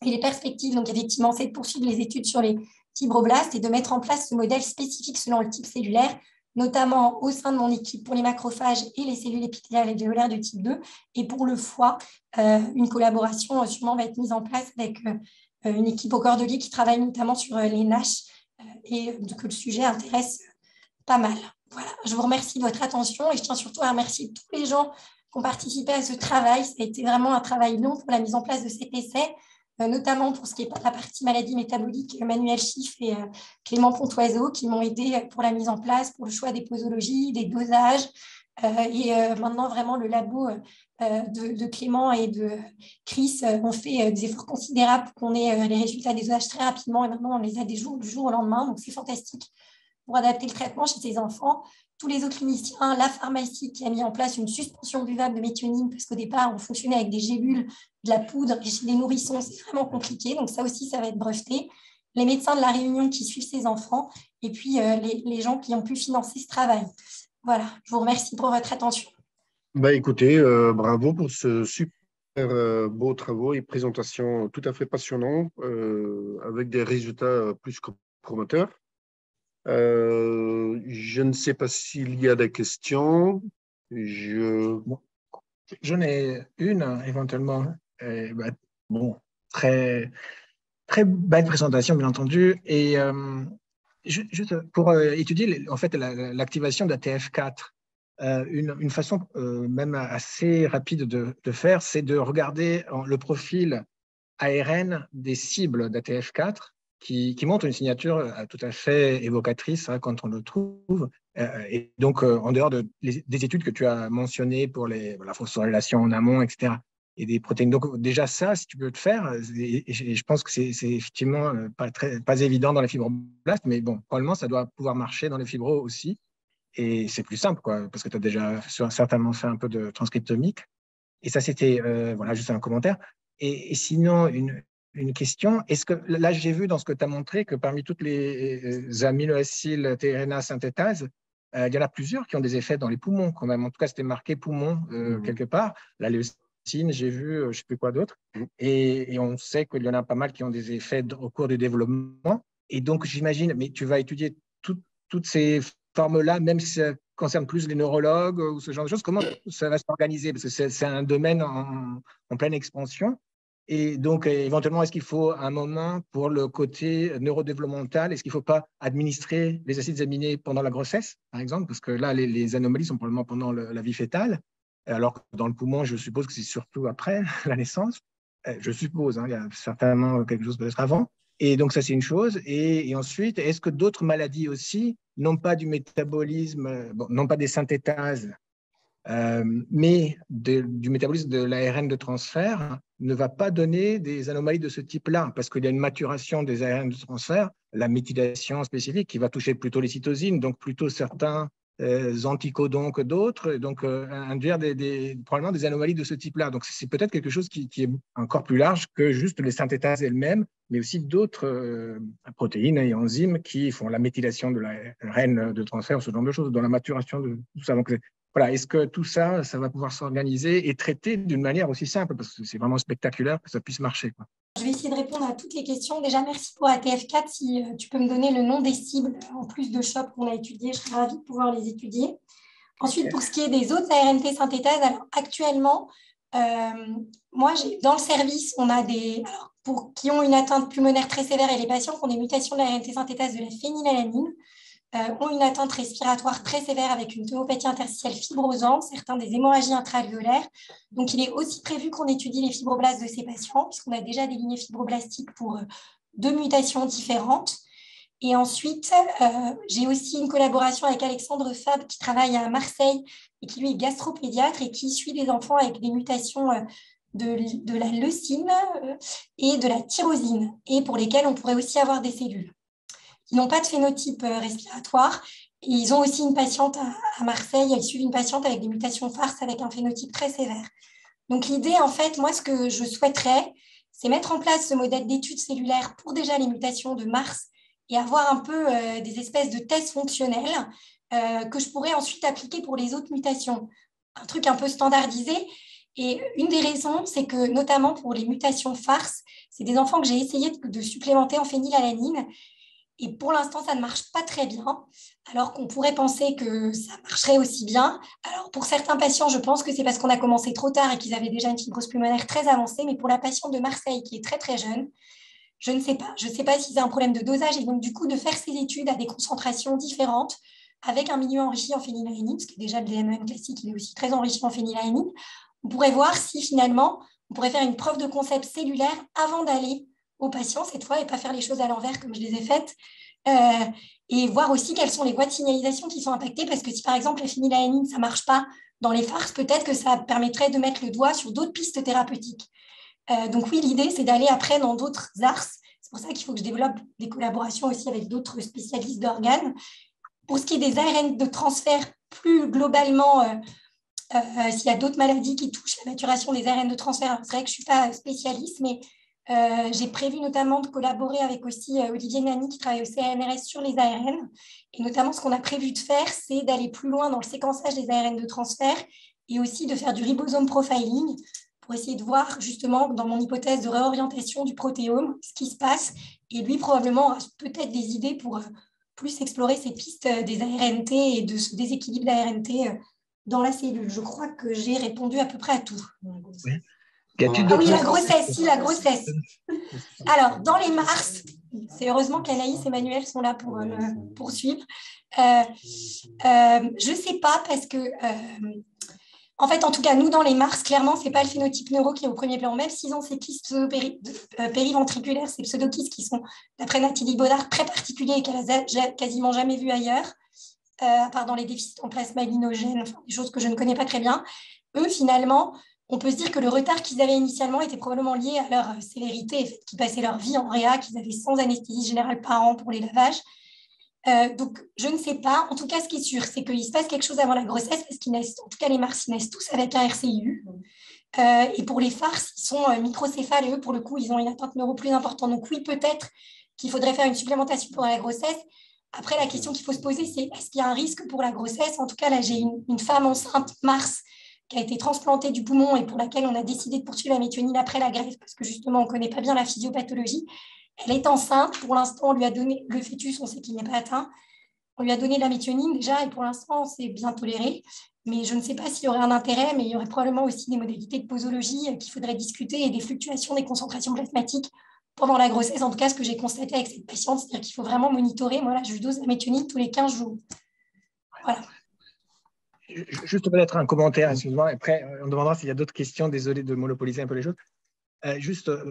Et les perspectives, donc effectivement, c'est de poursuivre les études sur les fibroblastes et de mettre en place ce modèle spécifique selon le type cellulaire, notamment au sein de mon équipe pour les macrophages et les cellules épithéliales alvéolaires de type 2. Et pour le foie, une collaboration sûrement va être mise en place avec une équipe au Cordelier qui travaille notamment sur les NASH et que le sujet intéresse pas mal. Voilà, je vous remercie de votre attention et je tiens surtout à remercier tous les gens qui ont participé à ce travail. Ça a été vraiment un travail long pour la mise en place de cet essai, notamment pour ce qui est la partie maladie métabolique, Emmanuel Chiff et Clément Pontoiseau qui m'ont aidé pour la mise en place, pour le choix des posologies, des dosages. Et maintenant, vraiment, le labo de Clément et de Chris ont fait des efforts considérables pour qu'on ait les résultats des dosages très rapidement. Et maintenant, on les a du jour au lendemain. Donc, c'est fantastique pour adapter le traitement chez ces enfants. Tous les autres cliniciens, la pharmacie qui a mis en place une suspension buvable de méthionine, parce qu'au départ, on fonctionnait avec des gélules, de la poudre, et chez les nourrissons, c'est vraiment compliqué. Donc ça aussi, ça va être breveté. Les médecins de la Réunion qui suivent ces enfants, et puis les gens qui ont pu financer ce travail. Voilà, je vous remercie pour votre attention. Écoutez, bravo pour ce super beau travaux et présentation tout à fait passionnant, avec des résultats plus que promoteurs. Je ne sais pas s'il y a des questions. J'en ai une éventuellement. Très, très belle présentation, bien entendu. Et juste pour étudier en fait, l'activation de la TF4, une façon même assez rapide de faire, c'est de regarder le profil ARN des cibles d'ATF4 qui montre une signature tout à fait évocatrice quand on le trouve. Et donc, en dehors des études que tu as mentionnées pour la phosphorylation en amont, etc., et des protéines. Donc, déjà, ça, si tu peux le faire, et je pense que c'est effectivement pas évident dans les fibroblastes, mais bon, probablement, ça doit pouvoir marcher dans les fibros aussi. Et c'est plus simple, quoi, parce que tu as déjà certainement fait un peu de transcriptomique. Et ça, c'était voilà, juste un commentaire. Et sinon, une question. Est-ce que là, j'ai vu dans ce que tu as montré que parmi toutes les aminoacyles tRNA synthétase, il y en a plusieurs qui ont des effets dans les poumons quand même. En tout cas, c'était marqué poumon quelque part. La leucine, oxytocine, j'ai vu, je ne sais plus quoi d'autre. Et on sait qu'il y en a pas mal qui ont des effets au cours du développement. Et donc, j'imagine, mais tu vas étudier toutes ces formes-là, même si ça concerne plus les neurologues ou ce genre de choses, comment ça va s'organiser? Parce que c'est un domaine en pleine expansion. Et donc, éventuellement, est-ce qu'il faut un moment pour le côté neurodéveloppemental? Est-ce qu'il ne faut pas administrer les acides aminés pendant la grossesse, par exemple? Parce que là, les anomalies sont probablement pendant la vie fœtale, alors que dans le poumon, je suppose que c'est surtout après la naissance. Je suppose, hein, il y a certainement quelque chose peut-être avant. Et donc, ça, c'est une chose. Et ensuite, est-ce que d'autres maladies aussi, non pas du métabolisme, bon, non pas des synthétases, mais du métabolisme de l'ARN de transfert ne va pas donner des anomalies de ce type-là, parce qu'il y a une maturation des ARN de transfert, la méthylation spécifique qui va toucher plutôt les cytosines, donc plutôt certains anticodons que d'autres, donc induire probablement des anomalies de ce type-là. Donc c'est peut-être quelque chose qui est encore plus large que juste les synthétases elles-mêmes, mais aussi d'autres protéines et enzymes qui font la méthylation de l'ARN de transfert, ce genre de choses, dans la maturation de tout ça. Donc voilà, est-ce que tout ça, ça va pouvoir s'organiser et traiter d'une manière aussi simple, parce que c'est vraiment spectaculaire que ça puisse marcher, quoi. Je vais essayer de répondre à toutes les questions. Déjà, merci pour ATF4. Si tu peux me donner le nom des cibles, en plus de SHOP qu'on a étudiées, je serais ravie de pouvoir les étudier. Ensuite, pour ce qui est des autres ARNT synthétases, alors actuellement, moi, dans le service, on a pour qui ont une atteinte pulmonaire très sévère et les patients qui ont des mutations de l'ARNT synthétase de la phénylalanine, ont une atteinte respiratoire très sévère avec une pneumopathie interstitielle fibrosante, certains des hémorragies intra-alvéolaires. Donc, il est aussi prévu qu'on étudie les fibroblastes de ces patients, puisqu'on a déjà des lignées fibroblastiques pour 2 mutations différentes. Et ensuite, j'ai aussi une collaboration avec Alexandre Fabre qui travaille à Marseille et qui lui est gastropédiatre et qui suit des enfants avec des mutations de la leucine et de la tyrosine, et pour lesquels on pourrait aussi avoir des cellules qui n'ont pas de phénotype respiratoire. Et ils ont aussi une patiente à Marseille, ils suivent une patiente avec des mutations FARS avec un phénotype très sévère. Donc l'idée, en fait, moi, ce que je souhaiterais, c'est mettre en place ce modèle d'études cellulaires pour déjà les mutations de Mars et avoir un peu des espèces de tests fonctionnels que je pourrais ensuite appliquer pour les autres mutations. Un truc un peu standardisé. Et une des raisons, c'est que notamment pour les mutations FARS, c'est des enfants que j'ai essayé de supplémenter en phénylalanine. Et pour l'instant, ça ne marche pas très bien, alors qu'on pourrait penser que ça marcherait aussi bien. Alors, pour certains patients, je pense que c'est parce qu'on a commencé trop tard et qu'ils avaient déjà une fibrose pulmonaire très avancée. Mais pour la patiente de Marseille, qui est très, très jeune, je ne sais pas. Je ne sais pas si c'est un problème de dosage. Et donc, du coup, de faire ces études à des concentrations différentes, avec un milieu enrichi en phénylalanine, parce que déjà, le DMEM classique, il est aussi très enrichi en phénylalanine, on pourrait voir si, finalement, on pourrait faire une preuve de concept cellulaire avant d'aller aux patients cette fois et pas faire les choses à l'envers comme je les ai faites, et voir aussi quelles sont les voies de signalisation qui sont impactées, parce que si par exemple la phénylalanine ça marche pas dans les FARS, peut-être que ça permettrait de mettre le doigt sur d'autres pistes thérapeutiques. Donc oui, l'idée c'est d'aller après dans d'autres ARS. C'est pour ça qu'il faut que je développe des collaborations aussi avec d'autres spécialistes d'organes. Pour ce qui est des ARN de transfert plus globalement, s'il y a d'autres maladies qui touchent la maturation des ARN de transfert, c'est vrai que je ne suis pas spécialiste, mais j'ai prévu notamment de collaborer avec aussi Olivier Nani qui travaille au CNRS sur les ARN. Et notamment, ce qu'on a prévu de faire, c'est d'aller plus loin dans le séquençage des ARN de transfert et aussi de faire du ribosome profiling pour essayer de voir justement, dans mon hypothèse de réorientation du protéome, ce qui se passe. Et lui, probablement, aura peut-être des idées pour plus explorer ces pistes des ARNT et de ce déséquilibre d'ARNT dans la cellule. Je crois que j'ai répondu à peu près à tout. Oui. Ah oui, la grossesse, la grossesse. Alors, dans les Mars, c'est heureusement qu'Anaïs et Emmanuel sont là pour me poursuivre. Je ne sais pas parce que, en fait, en tout cas, nous, dans les Mars, clairement, ce n'est pas le phénotype neuro qui est au premier plan. Même s'ils ont ces kystes périventriculaires, ces pseudokystes qui sont, d'après Nathalie Baudard, très particuliers et qu'elle n'a quasiment jamais vu ailleurs, à part dans les déficits en plasma linogène, enfin, des choses que je ne connais pas très bien. Eux, finalement, on peut se dire que le retard qu'ils avaient initialement était probablement lié à leur célérité, qu'ils passaient leur vie en réa, qu'ils avaient 100 anesthésies générales par an pour les lavages. Donc, je ne sais pas. En tout cas, ce qui est sûr, c'est qu'il se passe quelque chose avant la grossesse, parce qu'ils naissent, en tout cas, les Mars, ils naissent tous avec un RCIU. Et pour les FARS, ils sont microcéphales, et eux, pour le coup, ils ont une atteinte neuro plus importante. Donc oui, peut-être qu'il faudrait faire une supplémentation pendant la grossesse. Après, la question qu'il faut se poser, c'est est-ce qu'il y a un risque pour la grossesse? En tout cas, là, j'ai une femme enceinte, Mars, qui a été transplantée du poumon et pour laquelle on a décidé de poursuivre la méthionine après la greffe parce que justement, on ne connaît pas bien la physiopathologie. Elle est enceinte. Pour l'instant, on lui a donné le fœtus, on sait qu'il n'est pas atteint. On lui a donné de la méthionine déjà et pour l'instant, c'est bien toléré. Mais je ne sais pas s'il y aurait un intérêt, mais il y aurait probablement aussi des modalités de posologie qu'il faudrait discuter et des fluctuations des concentrations plasmatiques pendant la grossesse. En tout cas, ce que j'ai constaté avec cette patiente, c'est-à-dire qu'il faut vraiment monitorer. Moi, là, je lui dose la méthionine tous les 15 jours. Voilà. Juste peut-être un commentaire, excuse-moi. Après, on demandera s'il y a d'autres questions. Désolé de monopoliser un peu les choses.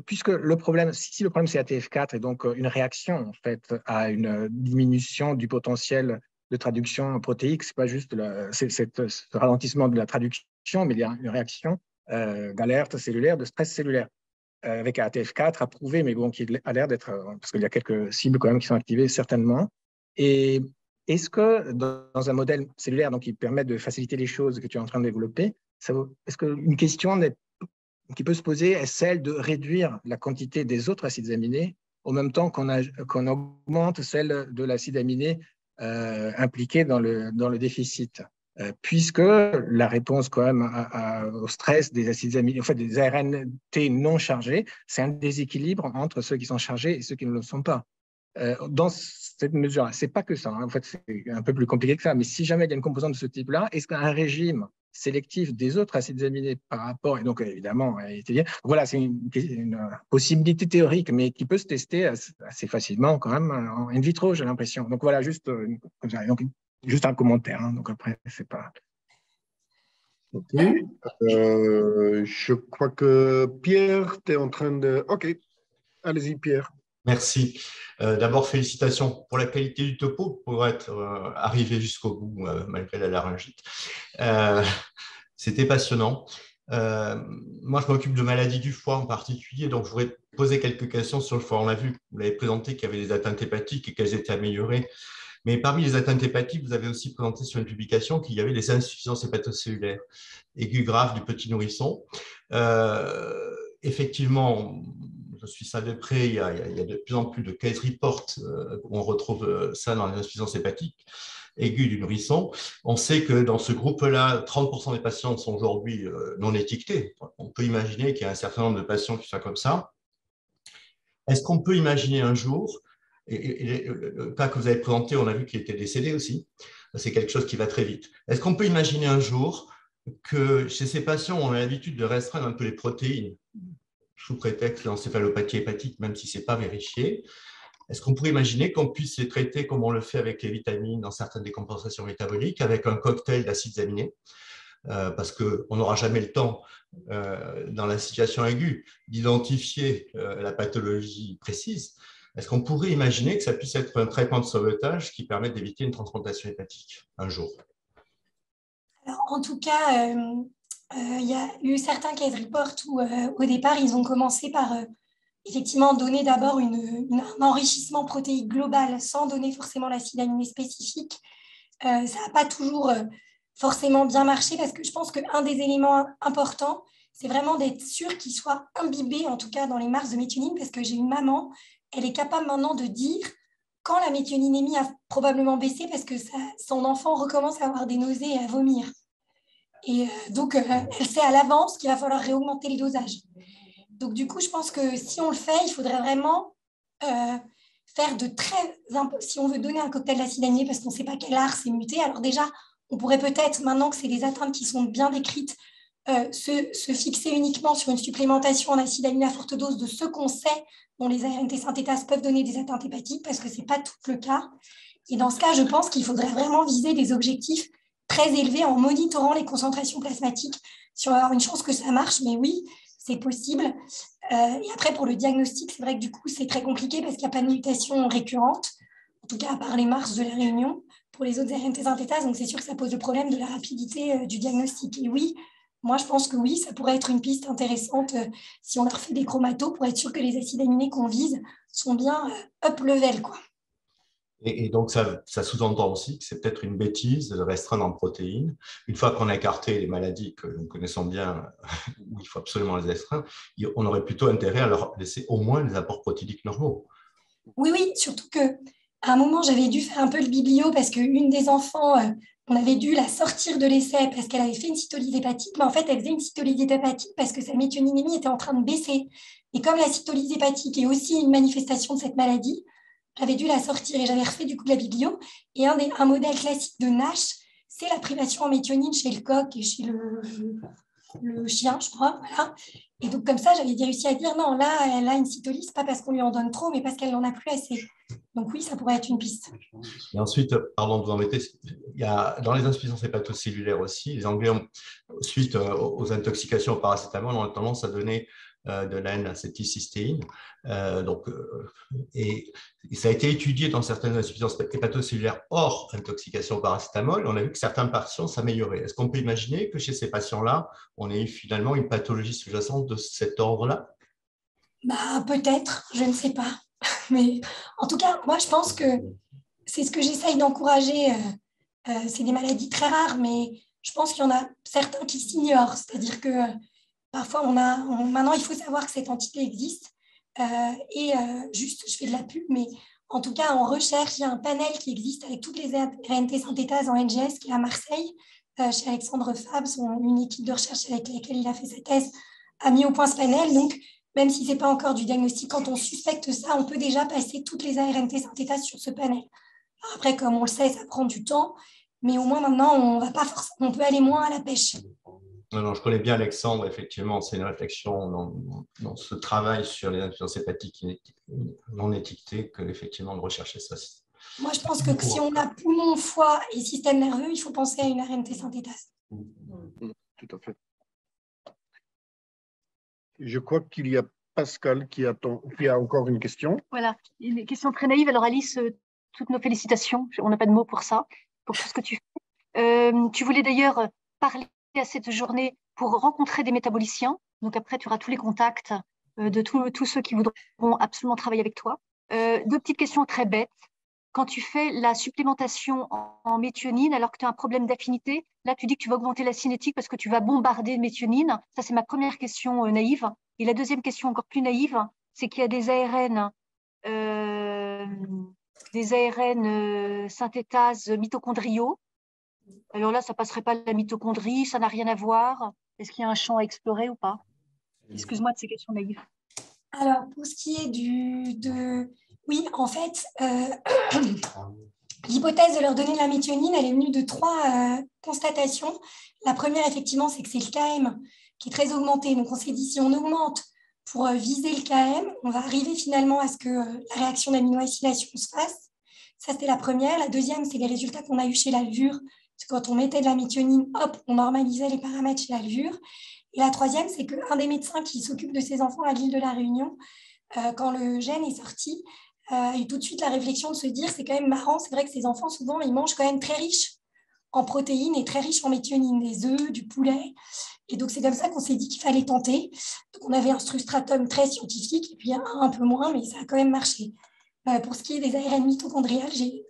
Puisque le problème, si le problème c'est ATF4 et donc une réaction en fait à une diminution du potentiel de traduction protéique, c'est pas juste ce ralentissement de la traduction, mais il y a une réaction d'alerte cellulaire, de stress cellulaire avec ATF4 approuvé, mais bon, qui a l'air d'être, parce qu'il y a quelques cibles quand même qui sont activées certainement. Et est-ce que dans un modèle cellulaire donc qui permet de faciliter les choses que tu es en train de développer, est-ce qu'une question qui peut se poser est celle de réduire la quantité des autres acides aminés au même temps qu'on augmente celle de l'acide aminé impliqué dans le déficit, puisque la réponse quand même au stress des acides aminés, en fait des ARNT non chargés, c'est un déséquilibre entre ceux qui sont chargés et ceux qui ne le sont pas. Dans cette mesure-là, c'est pas que ça, hein. En fait, c'est un peu plus compliqué que ça, mais si jamais il y a une composante de ce type-là, est-ce qu'un régime sélectif des autres acides aminés par rapport, et donc évidemment, voilà, c'est une possibilité théorique, mais qui peut se tester assez facilement quand même en in vitro, j'ai l'impression. Donc voilà, juste un commentaire. Hein. Donc après, c'est pas. Ok. Je crois que Pierre, tu es en train de. Ok. Allez-y, Pierre. Merci. D'abord, félicitations pour la qualité du topo, pour être arrivé jusqu'au bout, malgré la laryngite. C'était passionnant. Moi, je m'occupe de maladies du foie en particulier, donc je voudrais poser quelques questions sur le foie. On a vu, vous l'avez présenté, qu'il y avait des atteintes hépatiques et qu'elles étaient améliorées. Mais parmi les atteintes hépatiques, vous avez aussi présenté sur une publication qu'il y avait des insuffisances hépatocellulaires aiguës graves du petit nourrisson. Effectivement, je suis ça de près, il y a de plus en plus de case reports où on retrouve ça dans les insuffisances hépatiques aiguës du nourrisson. On sait que dans ce groupe-là, 30% des patients sont aujourd'hui non étiquetés. On peut imaginer qu'il y a un certain nombre de patients qui soient comme ça. Est-ce qu'on peut imaginer un jour, et le cas que vous avez présenté, on a vu qu'il était décédé aussi, c'est quelque chose qui va très vite. Est-ce qu'on peut imaginer un jour que chez ces patients, on a l'habitude de restreindre un peu les protéines sous prétexte d'encéphalopathie hépatique, même si ce n'est pas vérifié? Est-ce qu'on pourrait imaginer qu'on puisse les traiter comme on le fait avec les vitamines dans certaines décompensations métaboliques, avec un cocktail d'acides aminés, parce qu'on n'aura jamais le temps, dans la situation aiguë, d'identifier la pathologie précise? Est-ce qu'on pourrait imaginer que ça puisse être un traitement de sauvetage qui permette d'éviter une transplantation hépatique un jour? Alors, en tout cas, il y a eu certains case reports où, au départ, ils ont commencé par effectivement donner d'abord un enrichissement protéique global sans donner forcément l'acide aminé spécifique. Ça n'a pas toujours forcément bien marché parce que je pense qu'un des éléments importants, c'est vraiment d'être sûr qu'il soit imbibé, en tout cas dans les masses de méthionine, parce que j'ai une maman, elle est capable maintenant de dire quand la méthionémie a probablement baissé parce que son enfant recommence à avoir des nausées et à vomir. Et donc, elle sait à l'avance qu'il va falloir réaugmenter le dosage. Donc, du coup, je pense que si on le fait, il faudrait vraiment faire si on veut donner un cocktail d'acide aminé parce qu'on ne sait pas quel art c'est muté, alors déjà, on pourrait peut-être, maintenant que c'est des atteintes qui sont bien décrites, se fixer uniquement sur une supplémentation en acide aminé à forte dose de ce qu'on sait dont les ARNT synthétases peuvent donner des atteintes hépatiques parce que ce n'est pas tout le cas. Et dans ce cas, je pense qu'il faudrait vraiment viser des objectifs très élevés en monitorant les concentrations plasmatiques si on va avoir une chance que ça marche. Mais oui, c'est possible. Et après, pour le diagnostic, c'est vrai que du coup, c'est très compliqué parce qu'il n'y a pas de mutation récurrente, en tout cas à part les Mars de la Réunion, pour les autres ARNT synthétases. Donc, c'est sûr que ça pose le problème de la rapidité du diagnostic. Et oui, moi, je pense que oui, ça pourrait être une piste intéressante si on leur fait des chromatos pour être sûr que les acides aminés qu'on vise sont bien up level, quoi. Et donc, ça sous-entend aussi que c'est peut-être une bêtise de restreindre en protéines. Une fois qu'on a écarté les maladies que nous connaissons bien, où il faut absolument les restreindre, on aurait plutôt intérêt à leur laisser au moins les apports protéiques normaux. Oui, surtout que à un moment, j'avais dû faire un peu le biblio parce qu'une des enfants, on avait dû la sortir de l'essai parce qu'elle avait fait une cytolyse hépatique, mais en fait, elle faisait une cytolyse hépatique parce que sa méthionine était en train de baisser. Et comme la cytolyse hépatique est aussi une manifestation de cette maladie, j'avais dû la sortir et j'avais refait du coup de la biblio. Et un modèle classique de NASH, c'est la privation en méthionine chez le coq et chez le chien, je crois. Voilà. Et donc, comme ça, j'avais réussi à dire non, là, elle a une cytolyse, pas parce qu'on lui en donne trop, mais parce qu'elle n'en a plus assez. Donc, oui, ça pourrait être une piste. Et ensuite, pardon de vous embêter, il y a, dans les insuffisances hépatocellulaires aussi, les Anglais, suite aux intoxications au paracétamol, ont tendance à donner de la N-acétylcystéine. Et ça a été étudié dans certaines insuffisances hépatocellulaires hors intoxication au paracétamol. On a vu que certains patients s'amélioraient. Est-ce qu'on peut imaginer que chez ces patients-là, on ait finalement une pathologie sous-jacente de cet ordre-là? Bah, peut-être, je ne sais pas. Mais en tout cas, moi, je pense que c'est ce que j'essaye d'encourager. C'est des maladies très rares, mais je pense qu'il y en a certains qui s'ignorent. C'est-à-dire que parfois, maintenant, il faut savoir que cette entité existe. Juste, je fais de la pub, mais en tout cas, en recherche, il y a un panel qui existe avec toutes les RNT synthétases en NGS qui est à Marseille, chez Alexandre Fabs, une équipe de recherche avec laquelle il a fait sa thèse, a mis au point ce panel. Donc, même si ce n'est pas encore du diagnostic, quand on suspecte ça, on peut déjà passer toutes les ARNT synthétases sur ce panel. Après, comme on le sait, ça prend du temps, mais au moins maintenant, on peut aller moins à la pêche. Non, je connais bien Alexandre, effectivement, c'est une réflexion dans ce travail sur les insuffisances hépatiques non étiquetées que, effectivement, de rechercher ça. Moi, je pense que si on a poumon, foie et système nerveux, il faut penser à une RNT synthétase. Tout à fait. Je crois qu'il y a Pascal qui a encore une question. Voilà, une question très naïve. Alors Alice, toutes nos félicitations. On n'a pas de mots pour ça, pour tout ce que tu fais. Tu voulais d'ailleurs parler à cette journée pour rencontrer des métaboliciens. Donc après, tu auras tous les contacts de tous ceux qui voudront absolument travailler avec toi. Deux petites questions très bêtes. Quand tu fais la supplémentation en méthionine, alors que tu as un problème d'affinité, là, tu dis que tu vas augmenter la cinétique parce que tu vas bombarder de méthionine. Ça, c'est ma première question naïve. Et la deuxième question encore plus naïve, c'est qu'il y a des ARN synthétases mitochondriaux. Alors là, ça ne passerait pas la mitochondrie, ça n'a rien à voir. Est-ce qu'il y a un champ à explorer ou pas? Excuse-moi de ces questions naïves. Alors, pour ce qui est oui, en fait, l'hypothèse de leur donner de la méthionine, elle est venue de trois constatations. La première, effectivement, c'est que c'est le KM qui est très augmenté. Donc, on s'est dit, si on augmente pour viser le KM, on va arriver finalement à ce que la réaction d'aminoacylation se fasse. Ça, c'était la première. La deuxième, c'est les résultats qu'on a eus chez la levure. Parce que quand on mettait de la méthionine, hop, on normalisait les paramètres chez la levure. Et la troisième, c'est qu'un des médecins qui s'occupe de ces enfants à l'île de la Réunion, quand le gène est sorti, a eu tout de suite la réflexion de se dire, c'est quand même marrant, c'est vrai que ces enfants, souvent, ils mangent quand même très riches en protéines et très riches en méthionine, des œufs, du poulet. Et donc, c'est comme ça qu'on s'est dit qu'il fallait tenter. Donc, on avait un substratum très scientifique et puis un peu moins, mais ça a quand même marché. Pour ce qui est des ARN mitochondriales, j'ai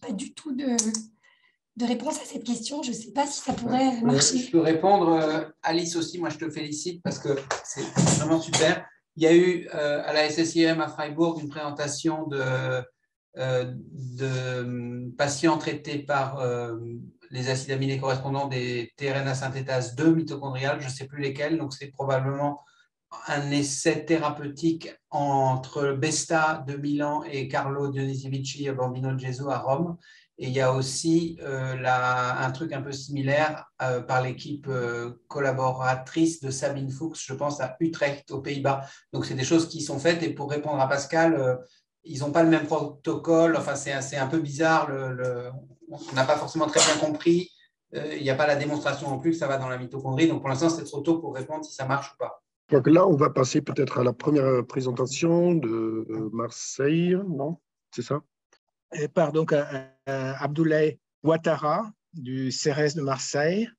pas du tout de réponse à cette question. Je ne sais pas si ça pourrait marcher. Je peux répondre, Alice aussi, moi je te félicite parce que c'est vraiment super. Il y a eu à la SSIM à Freiburg une présentation de patients traités par les acides aminés correspondants des tRNA synthétase 2 mitochondriales, je ne sais plus lesquels, donc c'est probablement un essai thérapeutique entre Besta de Milan et Carlo Dionisivici à Bambino Gesù à Rome. Et il y a aussi un truc un peu similaire par l'équipe collaboratrice de Sabine Fuchs, je pense à Utrecht, aux Pays-Bas. Donc, c'est des choses qui sont faites. Et pour répondre à Pascal, ils n'ont pas le même protocole. Enfin, c'est un peu bizarre. On n'a pas forcément très bien compris. Il n'y a pas la démonstration non plus que ça va dans la mitochondrie. Donc, pour l'instant, c'est trop tôt pour répondre si ça marche ou pas. Donc là, on va passer peut-être à la première présentation de Marseille, non? C'est ça? Et part donc à Abdoulaye Ouattara du CERES de Marseille,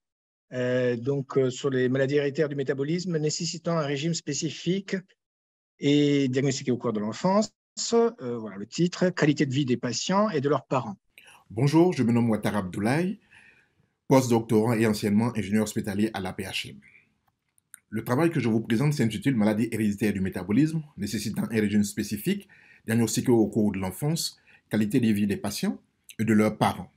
sur les maladies héréditaires du métabolisme nécessitant un régime spécifique et diagnostiqué au cours de l'enfance. Voilà le titre, qualité de vie des patients et de leurs parents. Bonjour, je me nomme Ouattara Abdoulaye, postdoctorant et anciennement ingénieur hospitalier à l'APHM. Le travail que je vous présente s'intitule Maladies héréditaires du métabolisme nécessitant un régime spécifique diagnostiqué au cours de l'enfance qualité de vie des patients et de leurs parents.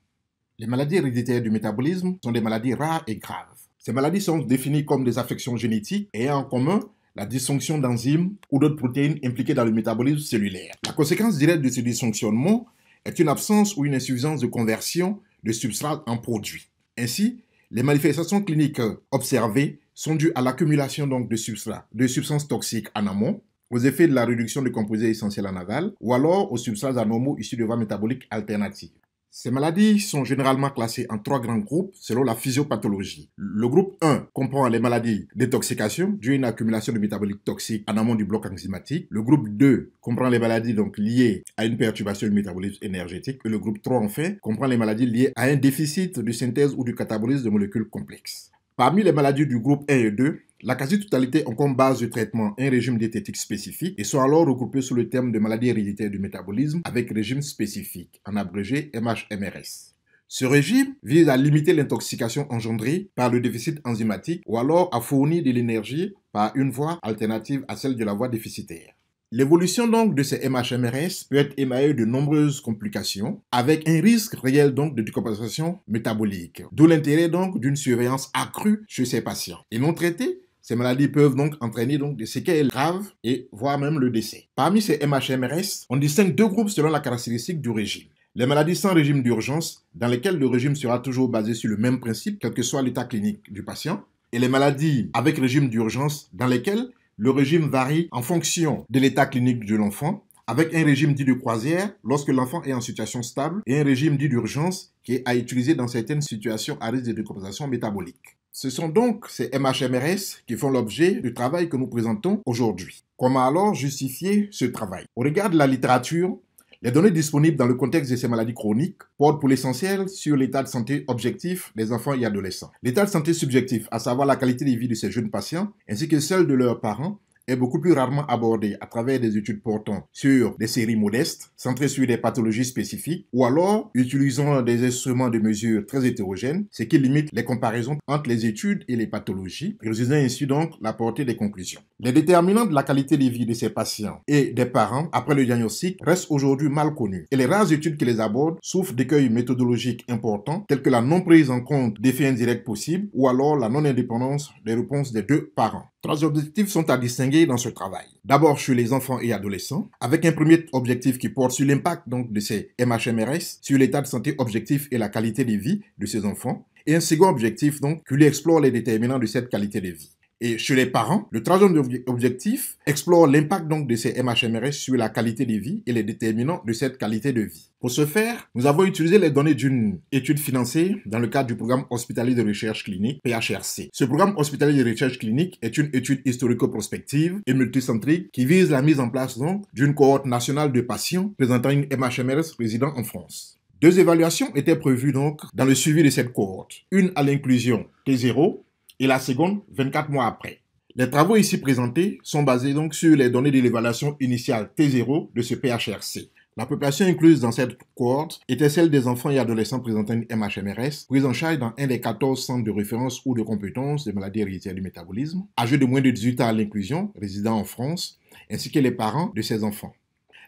Les maladies héréditaires du métabolisme sont des maladies rares et graves. Ces maladies sont définies comme des affections génétiques ayant en commun la dysfonction d'enzymes ou d'autres protéines impliquées dans le métabolisme cellulaire. La conséquence directe de ce dysfonctionnement est une absence ou une insuffisance de conversion de substrats en produits. Ainsi, les manifestations cliniques observées sont dues à l'accumulation donc de substrats, de substances toxiques en amont, aux effets de la réduction de composés essentiels en aval, ou alors aux substrats anormaux issus de voies métaboliques alternatives. Ces maladies sont généralement classées en 3 grands groupes selon la physiopathologie. Le groupe 1 comprend les maladies d'intoxication dues à une accumulation de métaboliques toxiques en amont du bloc enzymatique. Le groupe 2 comprend les maladies donc liées à une perturbation du métabolisme énergétique. Et le groupe 3 enfin comprend les maladies liées à un déficit de synthèse ou de catabolisme de molécules complexes. Parmi les maladies du groupe 1 et 2, la quasi-totalité ont comme base de traitement un régime diététique spécifique et sont alors regroupées sous le terme de maladies héréditaires du métabolisme avec régime spécifique, en abrégé MHMRS. Ce régime vise à limiter l'intoxication engendrée par le déficit enzymatique ou alors à fournir de l'énergie par une voie alternative à celle de la voie déficitaire. L'évolution donc de ces MHMRS peut être émaillée de nombreuses complications avec un risque réel donc de décompensation métabolique. D'où l'intérêt donc d'une surveillance accrue chez ces patients. Et non traités, ces maladies peuvent donc entraîner donc des séquelles graves et voire même le décès. Parmi ces MHMRS, on distingue 2 groupes selon la caractéristique du régime. Les maladies sans régime d'urgence, dans lesquelles le régime sera toujours basé sur le même principe, quel que soit l'état clinique du patient, et les maladies avec régime d'urgence, dans lesquelles le régime varie en fonction de l'état clinique de l'enfant, avec un régime dit de croisière lorsque l'enfant est en situation stable et un régime dit d'urgence qui est à utiliser dans certaines situations à risque de décompensation métabolique. Ce sont donc ces MHMRS qui font l'objet du travail que nous présentons aujourd'hui. Comment alors justifier ce travail? Au regard de la littérature, les données disponibles dans le contexte de ces maladies chroniques portent pour l'essentiel sur l'état de santé objectif des enfants et adolescents. L'état de santé subjectif, à savoir la qualité de vie de ces jeunes patients, ainsi que celle de leurs parents, est beaucoup plus rarement abordé à travers des études portant sur des séries modestes, centrées sur des pathologies spécifiques, ou alors utilisant des instruments de mesure très hétérogènes, ce qui limite les comparaisons entre les études et les pathologies, réduisant ainsi donc la portée des conclusions. Les déterminants de la qualité de vie de ces patients et des parents après le diagnostic restent aujourd'hui mal connus, et les rares études qui les abordent souffrent d'écueils méthodologiques importants, tels que la non prise en compte d'effets indirects possibles, ou alors la non-indépendance des réponses des 2 parents. 3 objectifs sont à distinguer dans ce travail. D'abord chez les enfants et adolescents, avec un premier objectif qui porte sur l'impact donc de ces MHMRS sur l'état de santé objectif et la qualité de vie de ces enfants, et un second objectif donc qui lui explore les déterminants de cette qualité de vie. Et chez les parents, le troisième objectif explore l'impact donc de ces MHMRS sur la qualité de vie et les déterminants de cette qualité de vie. Pour ce faire, nous avons utilisé les données d'une étude financée dans le cadre du programme hospitalier de recherche clinique, PHRC. Ce programme hospitalier de recherche clinique est une étude historico-prospective et multicentrique qui vise la mise en place donc d'une cohorte nationale de patients présentant une MHMRS résidant en France. 2 évaluations étaient prévues donc dans le suivi de cette cohorte. Une à l'inclusion T0 et la seconde 24 mois après. Les travaux ici présentés sont basés donc sur les données de l'évaluation initiale T0 de ce PHRC. La population incluse dans cette cohorte était celle des enfants et adolescents présentant une MHMRS, prise en charge dans un des 14 centres de référence ou de compétences des maladies héréditaires du métabolisme, âgés de moins de 18 ans à l'inclusion, résidant en France, ainsi que les parents de ces enfants.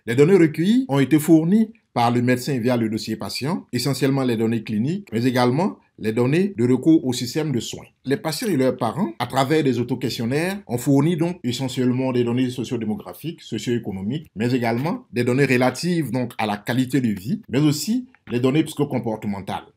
Les données recueillies ont été fournies par le médecin via le dossier patient, essentiellement les données cliniques, mais également les données de recours au système de soins. Les patients et leurs parents, à travers des autoquestionnaires, ont fourni donc essentiellement des données sociodémographiques, socio-économiques, mais également des données relatives donc à la qualité de vie, mais aussi les données psychocomportementales.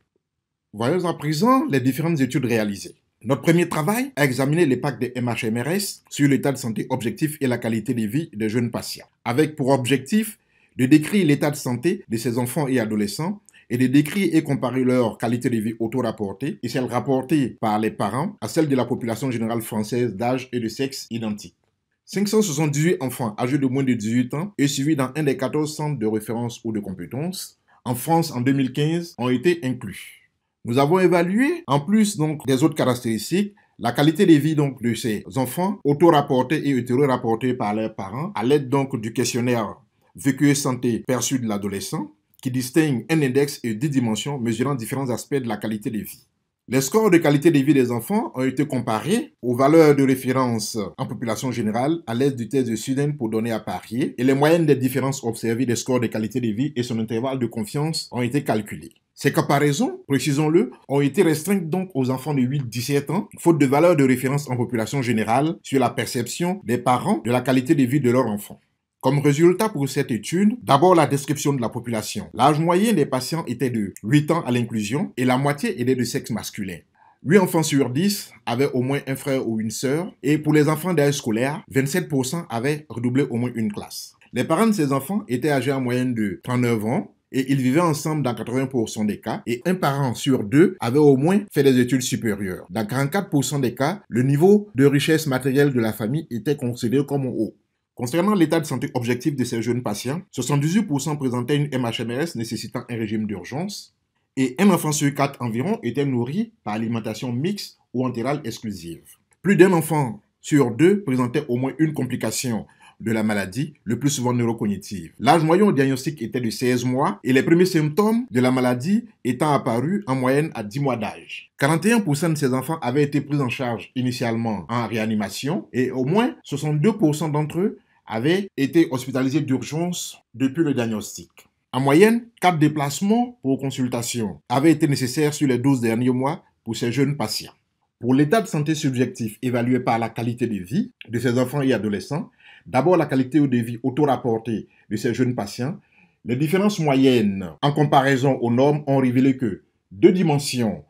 Voyons à présent les différentes études réalisées. Notre premier travail a examiné l'impact des MHMRS sur l'état de santé objectif et la qualité de vie des jeunes patients, avec pour objectif de décrire l'état de santé de ces enfants et adolescents et de décrire et comparer leur qualité de vie auto-rapportée et celle rapportée par les parents à celle de la population générale française d'âge et de sexe identiques. 578 enfants âgés de moins de 18 ans et suivis dans un des 14 centres de référence ou de compétences en France en 2015 ont été inclus. Nous avons évalué, en plus donc des autres caractéristiques, la qualité de vie donc de ces enfants auto-rapportés et hétéro-rapportés par leurs parents à l'aide donc du questionnaire vécu et santé perçu de l'adolescent qui distingue un index et 10 dimensions mesurant différents aspects de la qualité de vie. Les scores de qualité de vie des enfants ont été comparés aux valeurs de référence en population générale à l'aide du test de Suden pour donner à parier et les moyennes des différences observées des scores de qualité de vie et son intervalle de confiance ont été calculés. Ces comparaisons, précisons-le, ont été restreintes donc aux enfants de 8-17 ans, faute de valeurs de référence en population générale sur la perception des parents de la qualité de vie de leur enfant. Comme résultat pour cette étude, d'abord la description de la population. L'âge moyen des patients était de 8 ans à l'inclusion et la moitié était de sexe masculin. 8 enfants sur 10 avaient au moins un frère ou une sœur et pour les enfants d'âge scolaire, 27% avaient redoublé au moins une classe. Les parents de ces enfants étaient âgés en moyenne de 39 ans et ils vivaient ensemble dans 80% des cas et un parent sur deux avait au moins fait des études supérieures. Dans 44% des cas, le niveau de richesse matérielle de la famille était considéré comme haut. Concernant l'état de santé objectif de ces jeunes patients, 78% présentaient une MHMRS nécessitant un régime d'urgence et un enfant sur 4 environ était nourri par alimentation mixte ou entérale exclusive. Plus d'un enfant sur 2 présentait au moins une complication de la maladie, le plus souvent neurocognitive. L'âge moyen au diagnostic était de 16 mois et les premiers symptômes de la maladie étant apparus en moyenne à 10 mois d'âge. 41% de ces enfants avaient été pris en charge initialement en réanimation et au moins 62% d'entre eux avaient été hospitalisés d'urgence depuis le diagnostic. En moyenne, 4 déplacements pour consultation avaient été nécessaires sur les 12 derniers mois pour ces jeunes patients. Pour l'état de santé subjectif évalué par la qualité de vie de ces enfants et adolescents, d'abord la qualité de vie auto-rapportée de ces jeunes patients, les différences moyennes en comparaison aux normes ont révélé que 2 dimensions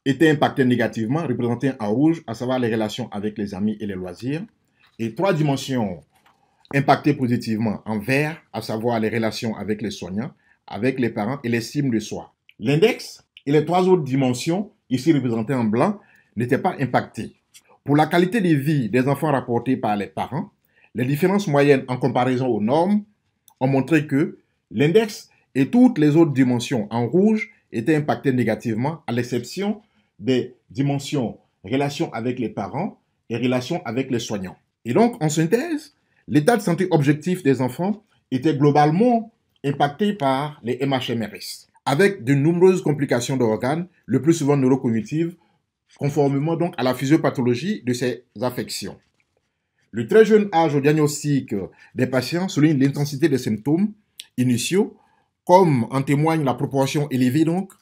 étaient impactées négativement, représentées en rouge, à savoir les relations avec les amis et les loisirs, et 3 dimensions impactées positivement en vert, à savoir les relations avec les soignants, avec les parents et l'estime de soi. L'index et les 3 autres dimensions, ici représentées en blanc, n'étaient pas impactées. Pour la qualité de vie des enfants rapportés par les parents, les différences moyennes en comparaison aux normes ont montré que l'index et toutes les autres dimensions en rouge étaient impactées négativement, à l'exception des dimensions relations avec les parents et relations avec les soignants. Et donc, en synthèse, l'état de santé objectif des enfants était globalement impacté par les MHMRS, avec de nombreuses complications d'organes, le plus souvent neurocognitives, conformément donc à la physiopathologie de ces affections. Le très jeune âge au diagnostic des patients souligne l'intensité des symptômes initiaux, comme en témoigne la proportion élevée donc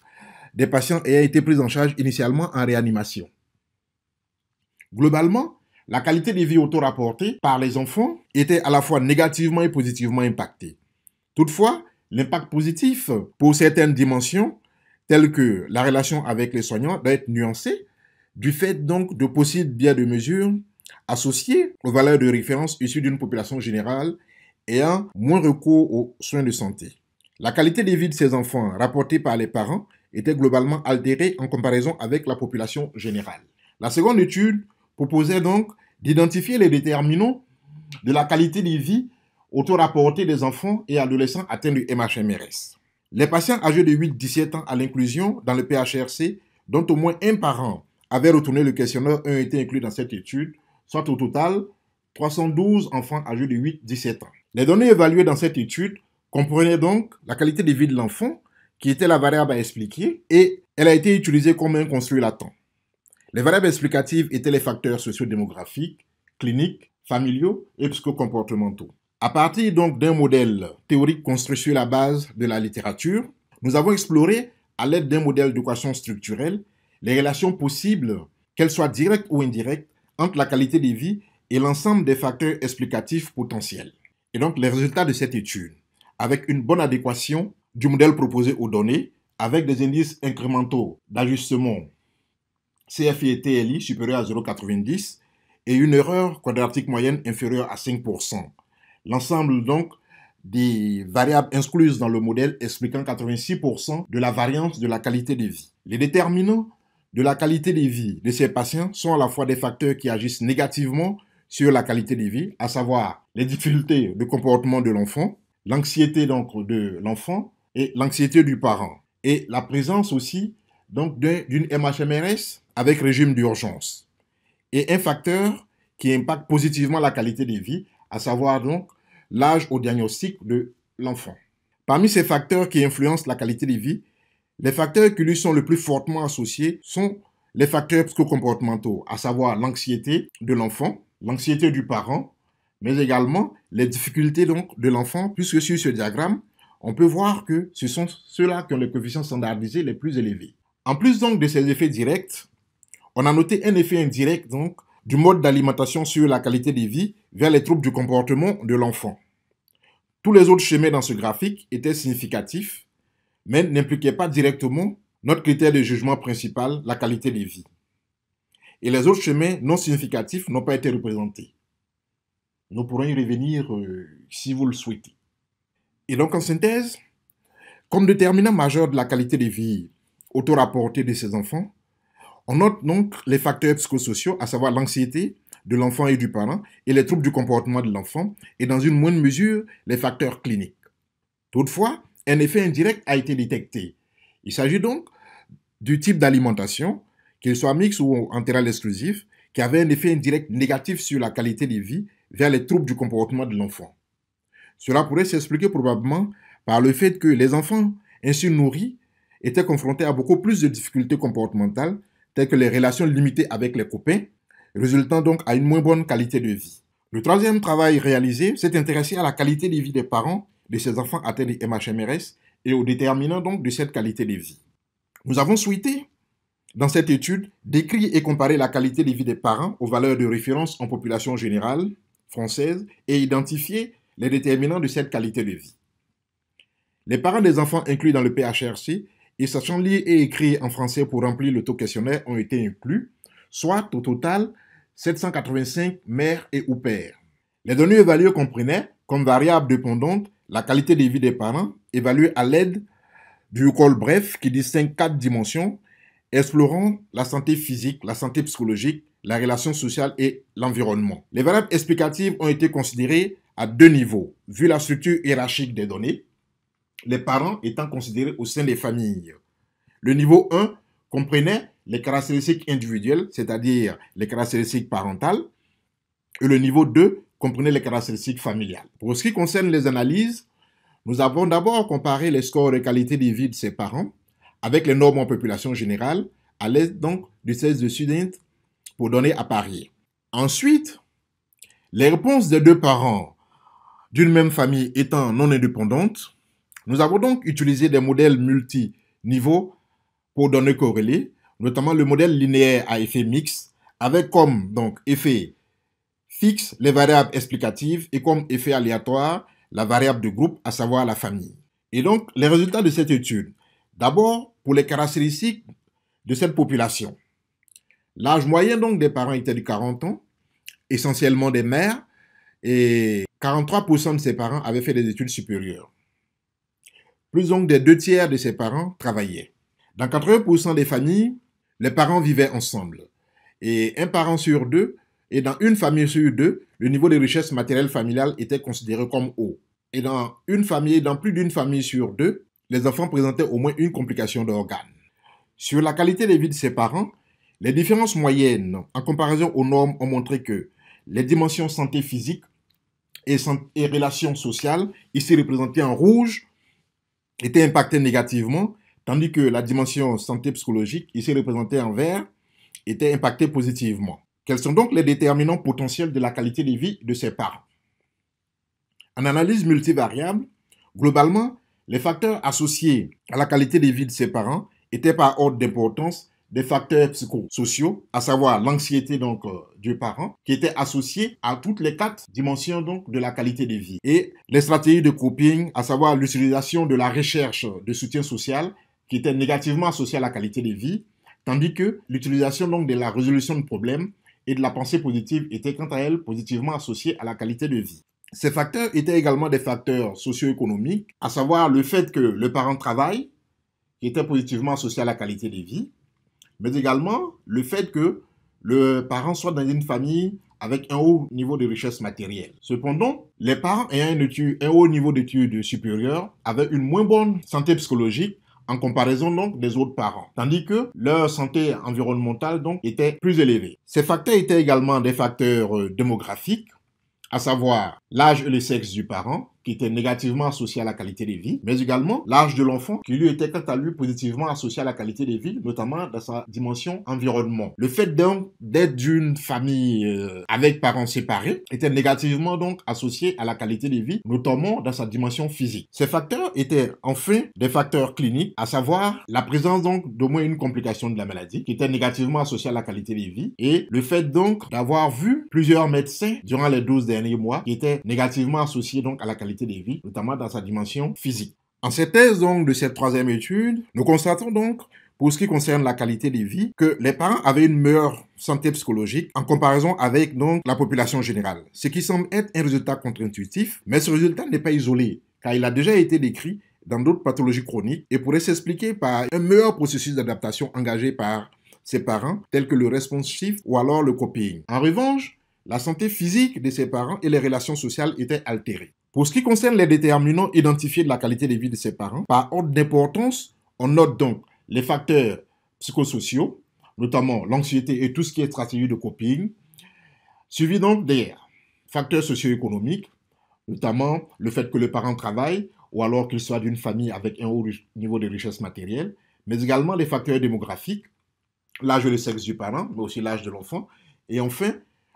des patients ayant été pris en charge initialement en réanimation. Globalement, la qualité de vie auto-rapportée par les enfants était à la fois négativement et positivement impactée. Toutefois, l'impact positif pour certaines dimensions, telles que la relation avec les soignants, doit être nuancé du fait donc de possibles biais de mesure associés aux valeurs de référence issues d'une population générale ayant moins recours aux soins de santé. La qualité de vie de ces enfants rapportée par les parents était globalement altérée en comparaison avec la population générale. La seconde étude proposait donc d'identifier les déterminants de la qualité de vie auto-rapportée des enfants et adolescents atteints de MHMRS. Les patients âgés de 8-17 ans à l'inclusion dans le PHRC, dont au moins un parent avait retourné le questionnaire, ont été inclus dans cette étude, soit au total 312 enfants âgés de 8-17 ans. Les données évaluées dans cette étude comprenaient donc la qualité de vie de l'enfant, qui était la variable à expliquer, et elle a été utilisée comme un construit latent. Les variables explicatives étaient les facteurs sociodémographiques, cliniques, familiaux et psychocomportementaux. À partir donc d'un modèle théorique construit sur la base de la littérature, nous avons exploré, à l'aide d'un modèle d'équation structurelle, les relations possibles, qu'elles soient directes ou indirectes, entre la qualité de vie et l'ensemble des facteurs explicatifs potentiels. Et donc les résultats de cette étude, avec une bonne adéquation du modèle proposé aux données, avec des indices incrémentaux d'ajustement CFI et TLI supérieurs à 0,90 et une erreur quadratique moyenne inférieure à 5%. L'ensemble donc des variables incluses dans le modèle expliquant 86% de la variance de la qualité de vie. Les déterminants de la qualité de vie de ces patients sont à la fois des facteurs qui agissent négativement sur la qualité de vie, à savoir les difficultés de comportement de l'enfant, l'anxiété donc de l'enfant et l'anxiété du parent. Et la présence aussi donc d'une MHMRS avec régime d'urgence. Et un facteur qui impacte positivement la qualité de vie, à savoir donc l'âge au diagnostic de l'enfant. Parmi ces facteurs qui influencent la qualité de vie, les facteurs qui lui sont le plus fortement associés sont les facteurs psychocomportementaux, à savoir l'anxiété de l'enfant, l'anxiété du parent, mais également les difficultés donc de l'enfant, puisque sur ce diagramme, on peut voir que ce sont ceux-là qui ont les coefficients standardisés les plus élevés. En plus donc de ces effets directs, on a noté un effet indirect donc du mode d'alimentation sur la qualité de vie vers les troubles du comportement de l'enfant. Tous les autres schémas dans ce graphique étaient significatifs, mais n'impliquaient pas directement notre critère de jugement principal, la qualité de vie. Et les autres schémas non significatifs n'ont pas été représentés. Nous pourrons y revenir si vous le souhaitez. Et donc en synthèse, comme déterminant majeur de la qualité de vie auto-rapportée de ces enfants, on note donc les facteurs psychosociaux, à savoir l'anxiété de l'enfant et du parent, et les troubles du comportement de l'enfant, et dans une moindre mesure, les facteurs cliniques. Toutefois, un effet indirect a été détecté. Il s'agit donc du type d'alimentation, qu'il soit mixte ou entéral exclusif, qui avait un effet indirect négatif sur la qualité de vie vers les troubles du comportement de l'enfant. Cela pourrait s'expliquer probablement par le fait que les enfants ainsi nourris étaient confrontés à beaucoup plus de difficultés comportementales, telles que les relations limitées avec les copains, résultant donc à une moins bonne qualité de vie. Le troisième travail réalisé s'est intéressé à la qualité de vie des parents de ces enfants atteints de MHMRS et aux déterminants donc de cette qualité de vie. Nous avons souhaité, dans cette étude, décrire et comparer la qualité de vie des parents aux valeurs de référence en population générale française et identifier les déterminants de cette qualité de vie. Les parents des enfants inclus dans le PHRC et sachant lire et écrire en français pour remplir l'auto-questionnaire ont été inclus, soit au total 785 mères et ou pères. Les données évaluées comprenaient, comme variable dépendante, la qualité de vie des parents, évaluée à l'aide du col bref qui distingue 4 dimensions, explorant la santé physique, la santé psychologique, la relation sociale et l'environnement. Les variables explicatives ont été considérées à 2 niveaux, vu la structure hiérarchique des données, les parents étant considérés au sein des familles. Le niveau 1 comprenait les caractéristiques individuelles, c'est-à-dire les caractéristiques parentales, et le niveau 2 comprenait les caractéristiques familiales. Pour ce qui concerne les analyses, nous avons d'abord comparé les scores de qualité de vie de ces parents avec les normes en population générale, à l'aide donc du test de Student pour donner à parier. Ensuite, les réponses des 2 parents d'une même famille étant non indépendantes, nous avons donc utilisé des modèles multi-niveaux pour données corrélées, notamment le modèle linéaire à effet mixte, avec comme donc effet fixe les variables explicatives et comme effet aléatoire la variable de groupe, à savoir la famille. Et donc, les résultats de cette étude. D'abord, pour les caractéristiques de cette population. L'âge moyen donc des parents était de 40 ans, essentiellement des mères, et 43% de ces parents avaient fait des études supérieures. Plus donc des 2 tiers de ces parents travaillaient. Dans 80% des familles, les parents vivaient ensemble. Et un parent sur 2, et dans une famille sur 2, le niveau de richesse matérielle familiale était considéré comme haut. Et dans plus d'une famille sur 2, les enfants présentaient au moins une complication d'organes. Sur la qualité de vie de ces parents, les différences moyennes en comparaison aux normes ont montré que les dimensions santé physique et relations sociales, ici représentées en rouge, étaient impactées négativement, tandis que la dimension santé psychologique, ici représentée en vert, était impactée positivement. Quels sont donc les déterminants potentiels de la qualité de vie de ces parents? En analyse multivariable, globalement, les facteurs associés à la qualité de vie de ces parents étaient par ordre d'importance des facteurs psychosociaux, à savoir l'anxiété donc du parent, qui était associée à toutes les 4 dimensions donc de la qualité de vie. Et les stratégies de coping, à savoir l'utilisation de la recherche de soutien social, qui était négativement associée à la qualité de vie, tandis que l'utilisation donc de la résolution de problèmes et de la pensée positive était quant à elle positivement associée à la qualité de vie. Ces facteurs étaient également des facteurs socio-économiques, à savoir le fait que le parent travaille, qui était positivement associé à la qualité de vie, mais également le fait que le parent soit dans une famille avec un haut niveau de richesse matérielle. Cependant, les parents ayant un haut niveau d'études supérieures avaient une moins bonne santé psychologique en comparaison donc des autres parents, tandis que leur santé environnementale donc était plus élevée. Ces facteurs étaient également des facteurs démographiques, à savoir l'âge et le sexe du parent, qui était négativement associé à la qualité de vie, mais également l'âge de l'enfant, qui lui était quant à lui positivement associé à la qualité de vie, notamment dans sa dimension environnement. Le fait donc d'être d'une famille avec parents séparés était négativement donc associé à la qualité de vie, notamment dans sa dimension physique. Ces facteurs étaient enfin des facteurs cliniques, à savoir la présence donc d'au moins une complication de la maladie, qui était négativement associée à la qualité de vie, et le fait donc d'avoir vu plusieurs médecins durant les 12 derniers mois, qui étaient négativement associés donc à la qualité de vie, notamment dans sa dimension physique. En cette thèse donc de cette troisième étude, nous constatons donc, pour ce qui concerne la qualité de vie, que les parents avaient une meilleure santé psychologique en comparaison avec donc la population générale, ce qui semble être un résultat contre-intuitif, mais ce résultat n'est pas isolé, car il a déjà été décrit dans d'autres pathologies chroniques et pourrait s'expliquer par un meilleur processus d'adaptation engagé par ses parents, tels que le responsive ou alors le copying. En revanche, la santé physique de ses parents et les relations sociales étaient altérées. Pour ce qui concerne les déterminants identifiés de la qualité de vie de ses parents, par ordre d'importance, on note donc les facteurs psychosociaux, notamment l'anxiété et tout ce qui est stratégie de coping, suivi donc des facteurs socio-économiques, notamment le fait que le parent travaille ou alors qu'il soit d'une famille avec un haut niveau de richesse matérielle, mais également les facteurs démographiques, l'âge et le sexe du parent, mais aussi l'âge de l'enfant, et enfin,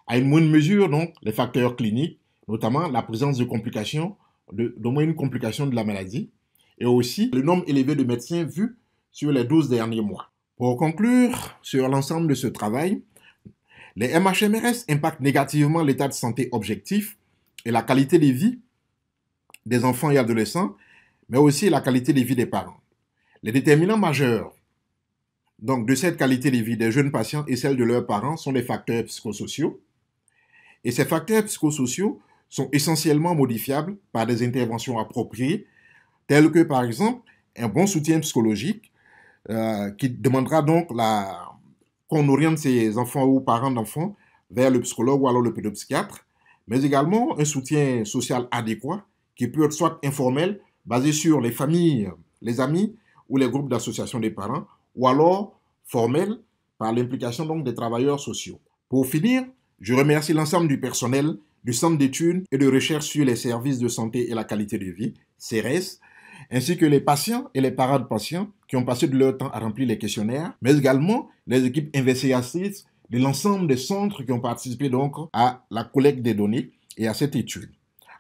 à une moindre mesure, donc, les facteurs cliniques, notamment la présence de complications, d'au moins une complication de la maladie, et aussi le nombre élevé de médecins vus sur les 12 derniers mois. Pour conclure sur l'ensemble de ce travail, les MHMRS impactent négativement l'état de santé objectif et la qualité de vie des enfants et adolescents, mais aussi la qualité de vie des parents. Les déterminants majeurs donc, de cette qualité de vie des jeunes patients et celle de leurs parents sont les facteurs psychosociaux. Et ces facteurs psychosociaux sont essentiellement modifiables par des interventions appropriées, telles que par exemple un bon soutien psychologique qui demandera donc qu'on oriente ses enfants ou parents d'enfants vers le psychologue ou alors le pédopsychiatre, mais également un soutien social adéquat qui peut être soit informel, basé sur les familles, les amis ou les groupes d'associations des parents, ou alors formel par l'implication donc des travailleurs sociaux. Pour finir, je remercie l'ensemble du personnel du Centre d'études et de recherche sur les services de santé et la qualité de vie, CERES, ainsi que les patients et les parents de patients qui ont passé de leur temps à remplir les questionnaires, mais également les équipes investigatrices de l'ensemble des centres qui ont participé donc à la collecte des données et à cette étude.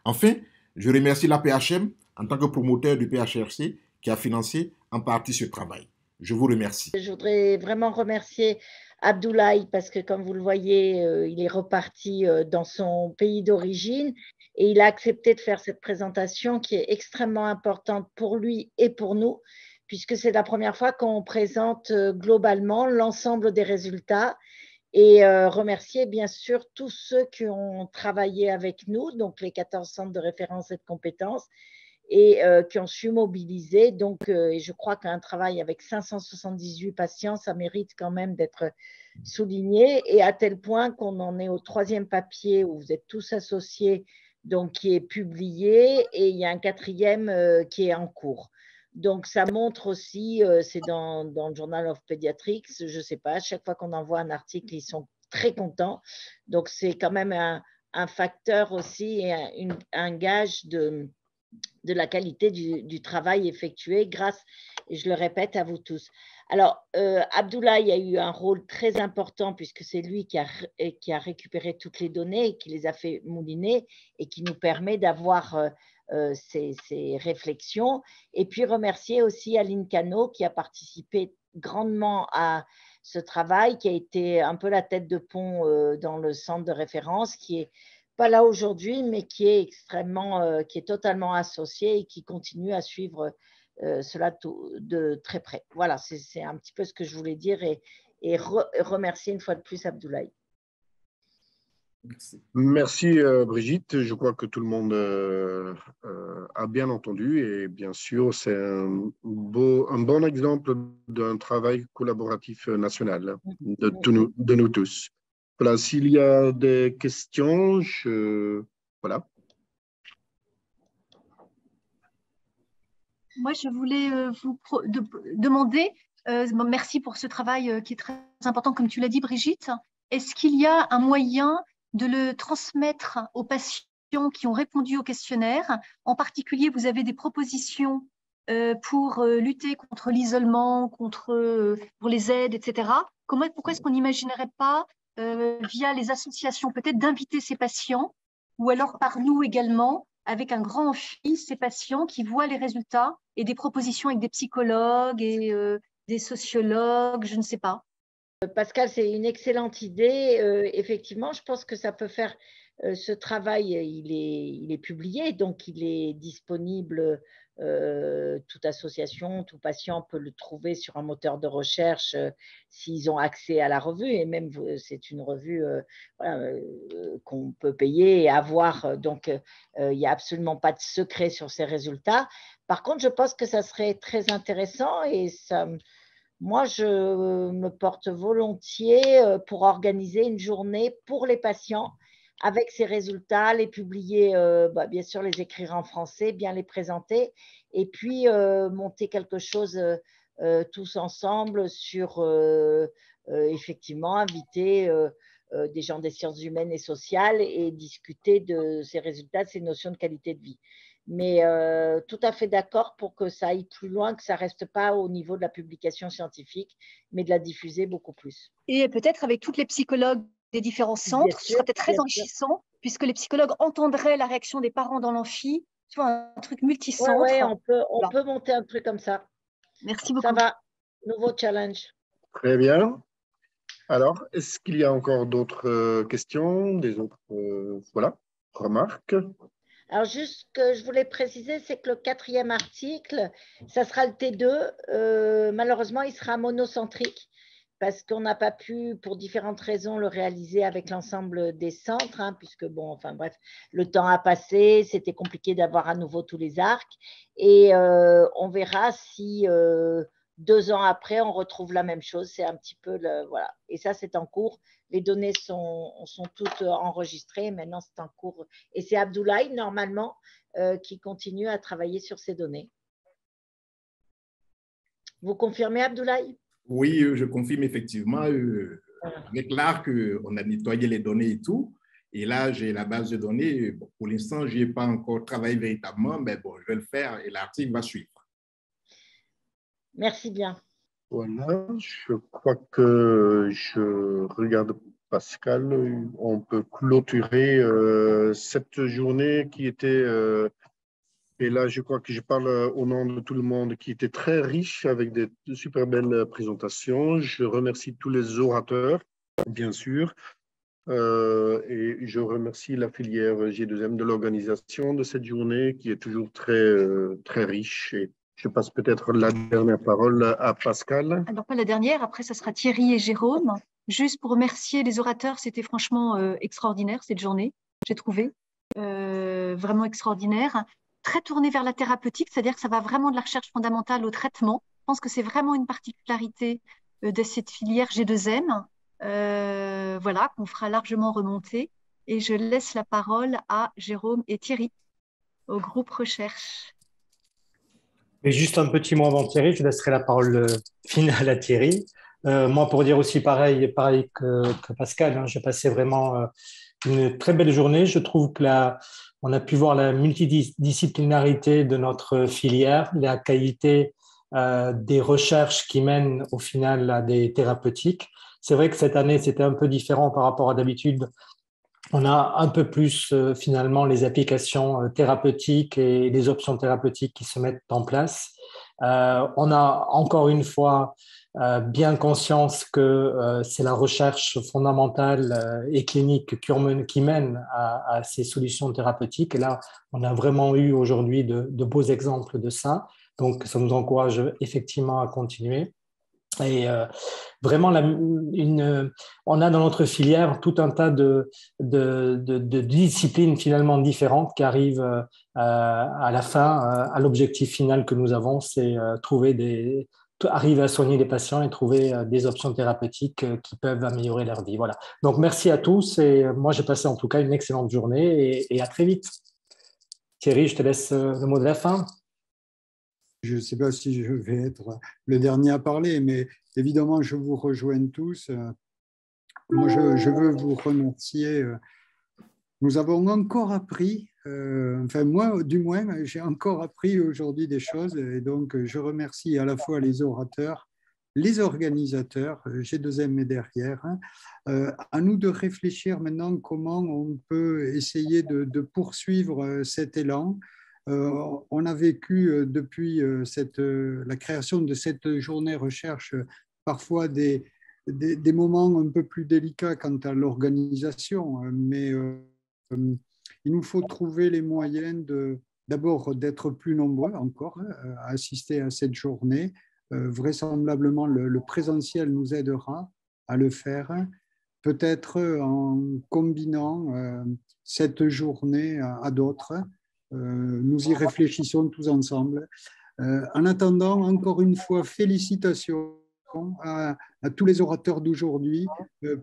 Enfin, je remercie la PHM en tant que promoteur du PHRC qui a financé en partie ce travail. Je vous remercie. Je voudrais vraiment remercier Abdoulaye parce que, comme vous le voyez, il est reparti dans son pays d'origine et il a accepté de faire cette présentation qui est extrêmement importante pour lui et pour nous, puisque c'est la première fois qu'on présente globalement l'ensemble des résultats. Et remercier bien sûr tous ceux qui ont travaillé avec nous, donc les 14 centres de référence et de compétences, et qui ont su mobiliser. Donc, et je crois qu'un travail avec 578 patients, ça mérite quand même d'être souligné, et à tel point qu'on en est au 3e papier où vous êtes tous associés, donc qui est publié, et il y a un 4e qui est en cours. Donc, ça montre aussi, c'est dans le Journal of Pediatrics, je ne sais pas, chaque fois qu'on envoie un article, ils sont très contents. Donc, c'est quand même un facteur aussi, et un gage de la qualité du travail effectué grâce, et je le répète, à vous tous. Alors, Abdoulaye a eu un rôle très important puisque c'est lui qui a récupéré toutes les données et qui les a fait mouliner et qui nous permet d'avoir ces réflexions. Et puis, remercier aussi Aline Cano qui a participé grandement à ce travail, qui a été un peu la tête de pont dans le centre de référence, qui est pas là aujourd'hui, mais qui est totalement associé et qui continue à suivre cela de très près. Voilà, c'est un petit peu ce que je voulais dire et remercier une fois de plus Abdoulaye. Merci Brigitte. Je crois que tout le monde a bien entendu et bien sûr, c'est un bon exemple d'un travail collaboratif national de nous tous. Voilà, s'il y a des questions, voilà. Moi, je voulais vous demander, merci pour ce travail qui est très important, comme tu l'as dit, Brigitte. Est-ce qu'il y a un moyen de le transmettre aux patients qui ont répondu au questionnaire. En particulier, vous avez des propositions pour lutter contre l'isolement, pour les aides, etc. Pourquoi est-ce qu'on n'imaginerait pas, via les associations, peut-être d'inviter ces patients, ou alors par nous également, avec un grand amphi, ces patients qui voient les résultats et des propositions avec des psychologues et des sociologues, je ne sais pas. Pascal, c'est une excellente idée. Effectivement, je pense que ça peut faire ce travail, il est publié, donc il est disponible. Toute association, tout patient peut le trouver sur un moteur de recherche s'ils ont accès à la revue. Et même, c'est une revue qu'on peut payer et avoir. Donc, il n'y a absolument pas de secret sur ces résultats. Par contre, je pense que ça serait très intéressant et ça. Moi, je me porte volontiers pour organiser une journée pour les patients avec ces résultats, les publier, bien sûr, les écrire en français, bien les présenter et puis monter quelque chose tous ensemble sur, effectivement, inviter des gens des sciences humaines et sociales et discuter de ces résultats, de ces notions de qualité de vie. Mais tout à fait d'accord pour que ça aille plus loin, que ça ne reste pas au niveau de la publication scientifique, mais de la diffuser beaucoup plus. Et peut-être avec tous les psychologues des différents centres, ce serait peut-être très enrichissant, puisque les psychologues entendraient la réaction des parents dans l'amphi, tu vois, un truc multicentre. Oui, on peut monter un truc comme ça. Merci beaucoup. Ça va, nouveau challenge. Très bien. Alors, est-ce qu'il y a encore d'autres questions, des autres remarques? Alors, juste ce que je voulais préciser, c'est que le 4e article, ça sera le T2. Malheureusement, il sera monocentrique parce qu'on n'a pas pu, pour différentes raisons, le réaliser avec l'ensemble des centres, puisque, le temps a passé, c'était compliqué d'avoir à nouveau tous les arcs. Et on verra si 2 ans après, on retrouve la même chose. C'est un petit peu voilà. Et ça, c'est en cours. Les données sont toutes enregistrées. Maintenant, c'est en cours. Et c'est Abdoulaye, normalement, qui continue à travailler sur ces données. Vous confirmez, Abdoulaye? Oui, je confirme effectivement. Avec l'ARC, on a nettoyé les données et tout. Et là, j'ai la base de données. Bon, pour l'instant, je n'y ai pas encore travaillé véritablement, mais bon, je vais le faire et l'article va suivre. Merci bien. Voilà, je crois que je regarde Pascal. On peut clôturer cette journée qui était, et là je crois que je parle au nom de tout le monde, qui était très riche avec de super belles présentations. Je remercie tous les orateurs, bien sûr, et je remercie la filière G2M de l'organisation de cette journée qui est toujours très riche. Et je passe peut-être la dernière parole à Pascal. Alors, pas la dernière, après, ça sera Thierry et Jérôme. Juste pour remercier les orateurs, c'était franchement extraordinaire cette journée, j'ai trouvé. Vraiment extraordinaire. Très tourné vers la thérapeutique, c'est-à-dire que ça va vraiment de la recherche fondamentale au traitement. Je pense que c'est vraiment une particularité de cette filière G2M, qu'on fera largement remonter. Et je laisse la parole à Jérôme et Thierry, au groupe recherche. Et juste un petit mot avant Thierry, je laisserai la parole finale à Thierry. Moi, pour dire aussi pareil que Pascal, j'ai passé vraiment une très belle journée. Je trouve que on a pu voir la multidisciplinarité de notre filière, la qualité des recherches qui mènent au final à des thérapeutiques. C'est vrai que cette année, c'était un peu différent par rapport à d'habitude. On a un peu plus finalement les applications thérapeutiques et les options thérapeutiques qui se mettent en place. On a encore une fois bien conscience que c'est la recherche fondamentale et clinique qui mène à ces solutions thérapeutiques. Et là, on a vraiment eu aujourd'hui de beaux exemples de ça. Donc, ça nous encourage effectivement à continuer. Et vraiment, on a dans notre filière tout un tas de disciplines finalement différentes qui arrivent à la fin, à l'objectif final que nous avons, c'est arriver à soigner les patients et trouver des options thérapeutiques qui peuvent améliorer leur vie. Voilà. Donc, merci à tous et moi, j'ai passé en tout cas une excellente journée et à très vite. Thierry, je te laisse le mot de la fin. Je ne sais pas si je vais être le dernier à parler, mais évidemment, je vous rejoins tous. Moi, je veux vous remercier nous avons encore appris, enfin moi du moins, j'ai encore appris aujourd'hui des choses et donc je remercie à la fois les orateurs, les organisateurs, G2M est derrière, à nous de réfléchir maintenant comment on peut essayer de poursuivre cet élan. On a vécu depuis la création de cette journée recherche parfois des moments un peu plus délicats quant à l'organisation, mais il nous faut trouver les moyens d'abord d'être plus nombreux encore à assister à cette journée. Vraisemblablement, le présentiel nous aidera à le faire, peut-être en combinant cette journée à d'autres. Nous y réfléchissons tous ensemble. En attendant, encore une fois, félicitations à tous les orateurs d'aujourd'hui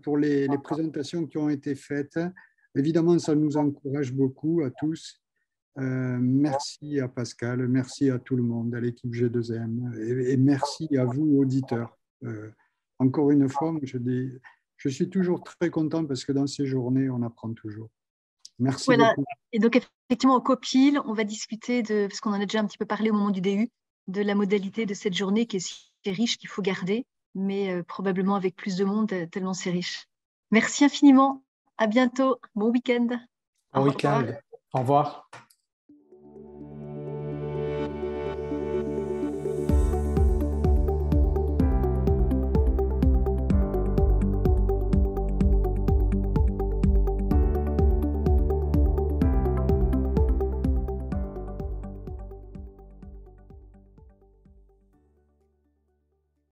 pour les présentations qui ont été faites. Évidemment, ça nous encourage beaucoup à tous. Merci à Pascal, merci à tout le monde, à l'équipe G2M et merci à vous, auditeurs. Encore une fois, je suis toujours très content parce que dans ces journées, on apprend toujours. Merci beaucoup. Et donc, effectivement, au COPIL, on va discuter parce qu'on en a déjà un petit peu parlé au moment du DU, de la modalité de cette journée qui est si riche qu'il faut garder, mais probablement avec plus de monde, tellement c'est riche. Merci infiniment. À bientôt. Bon week-end. Bon week-end. Au revoir.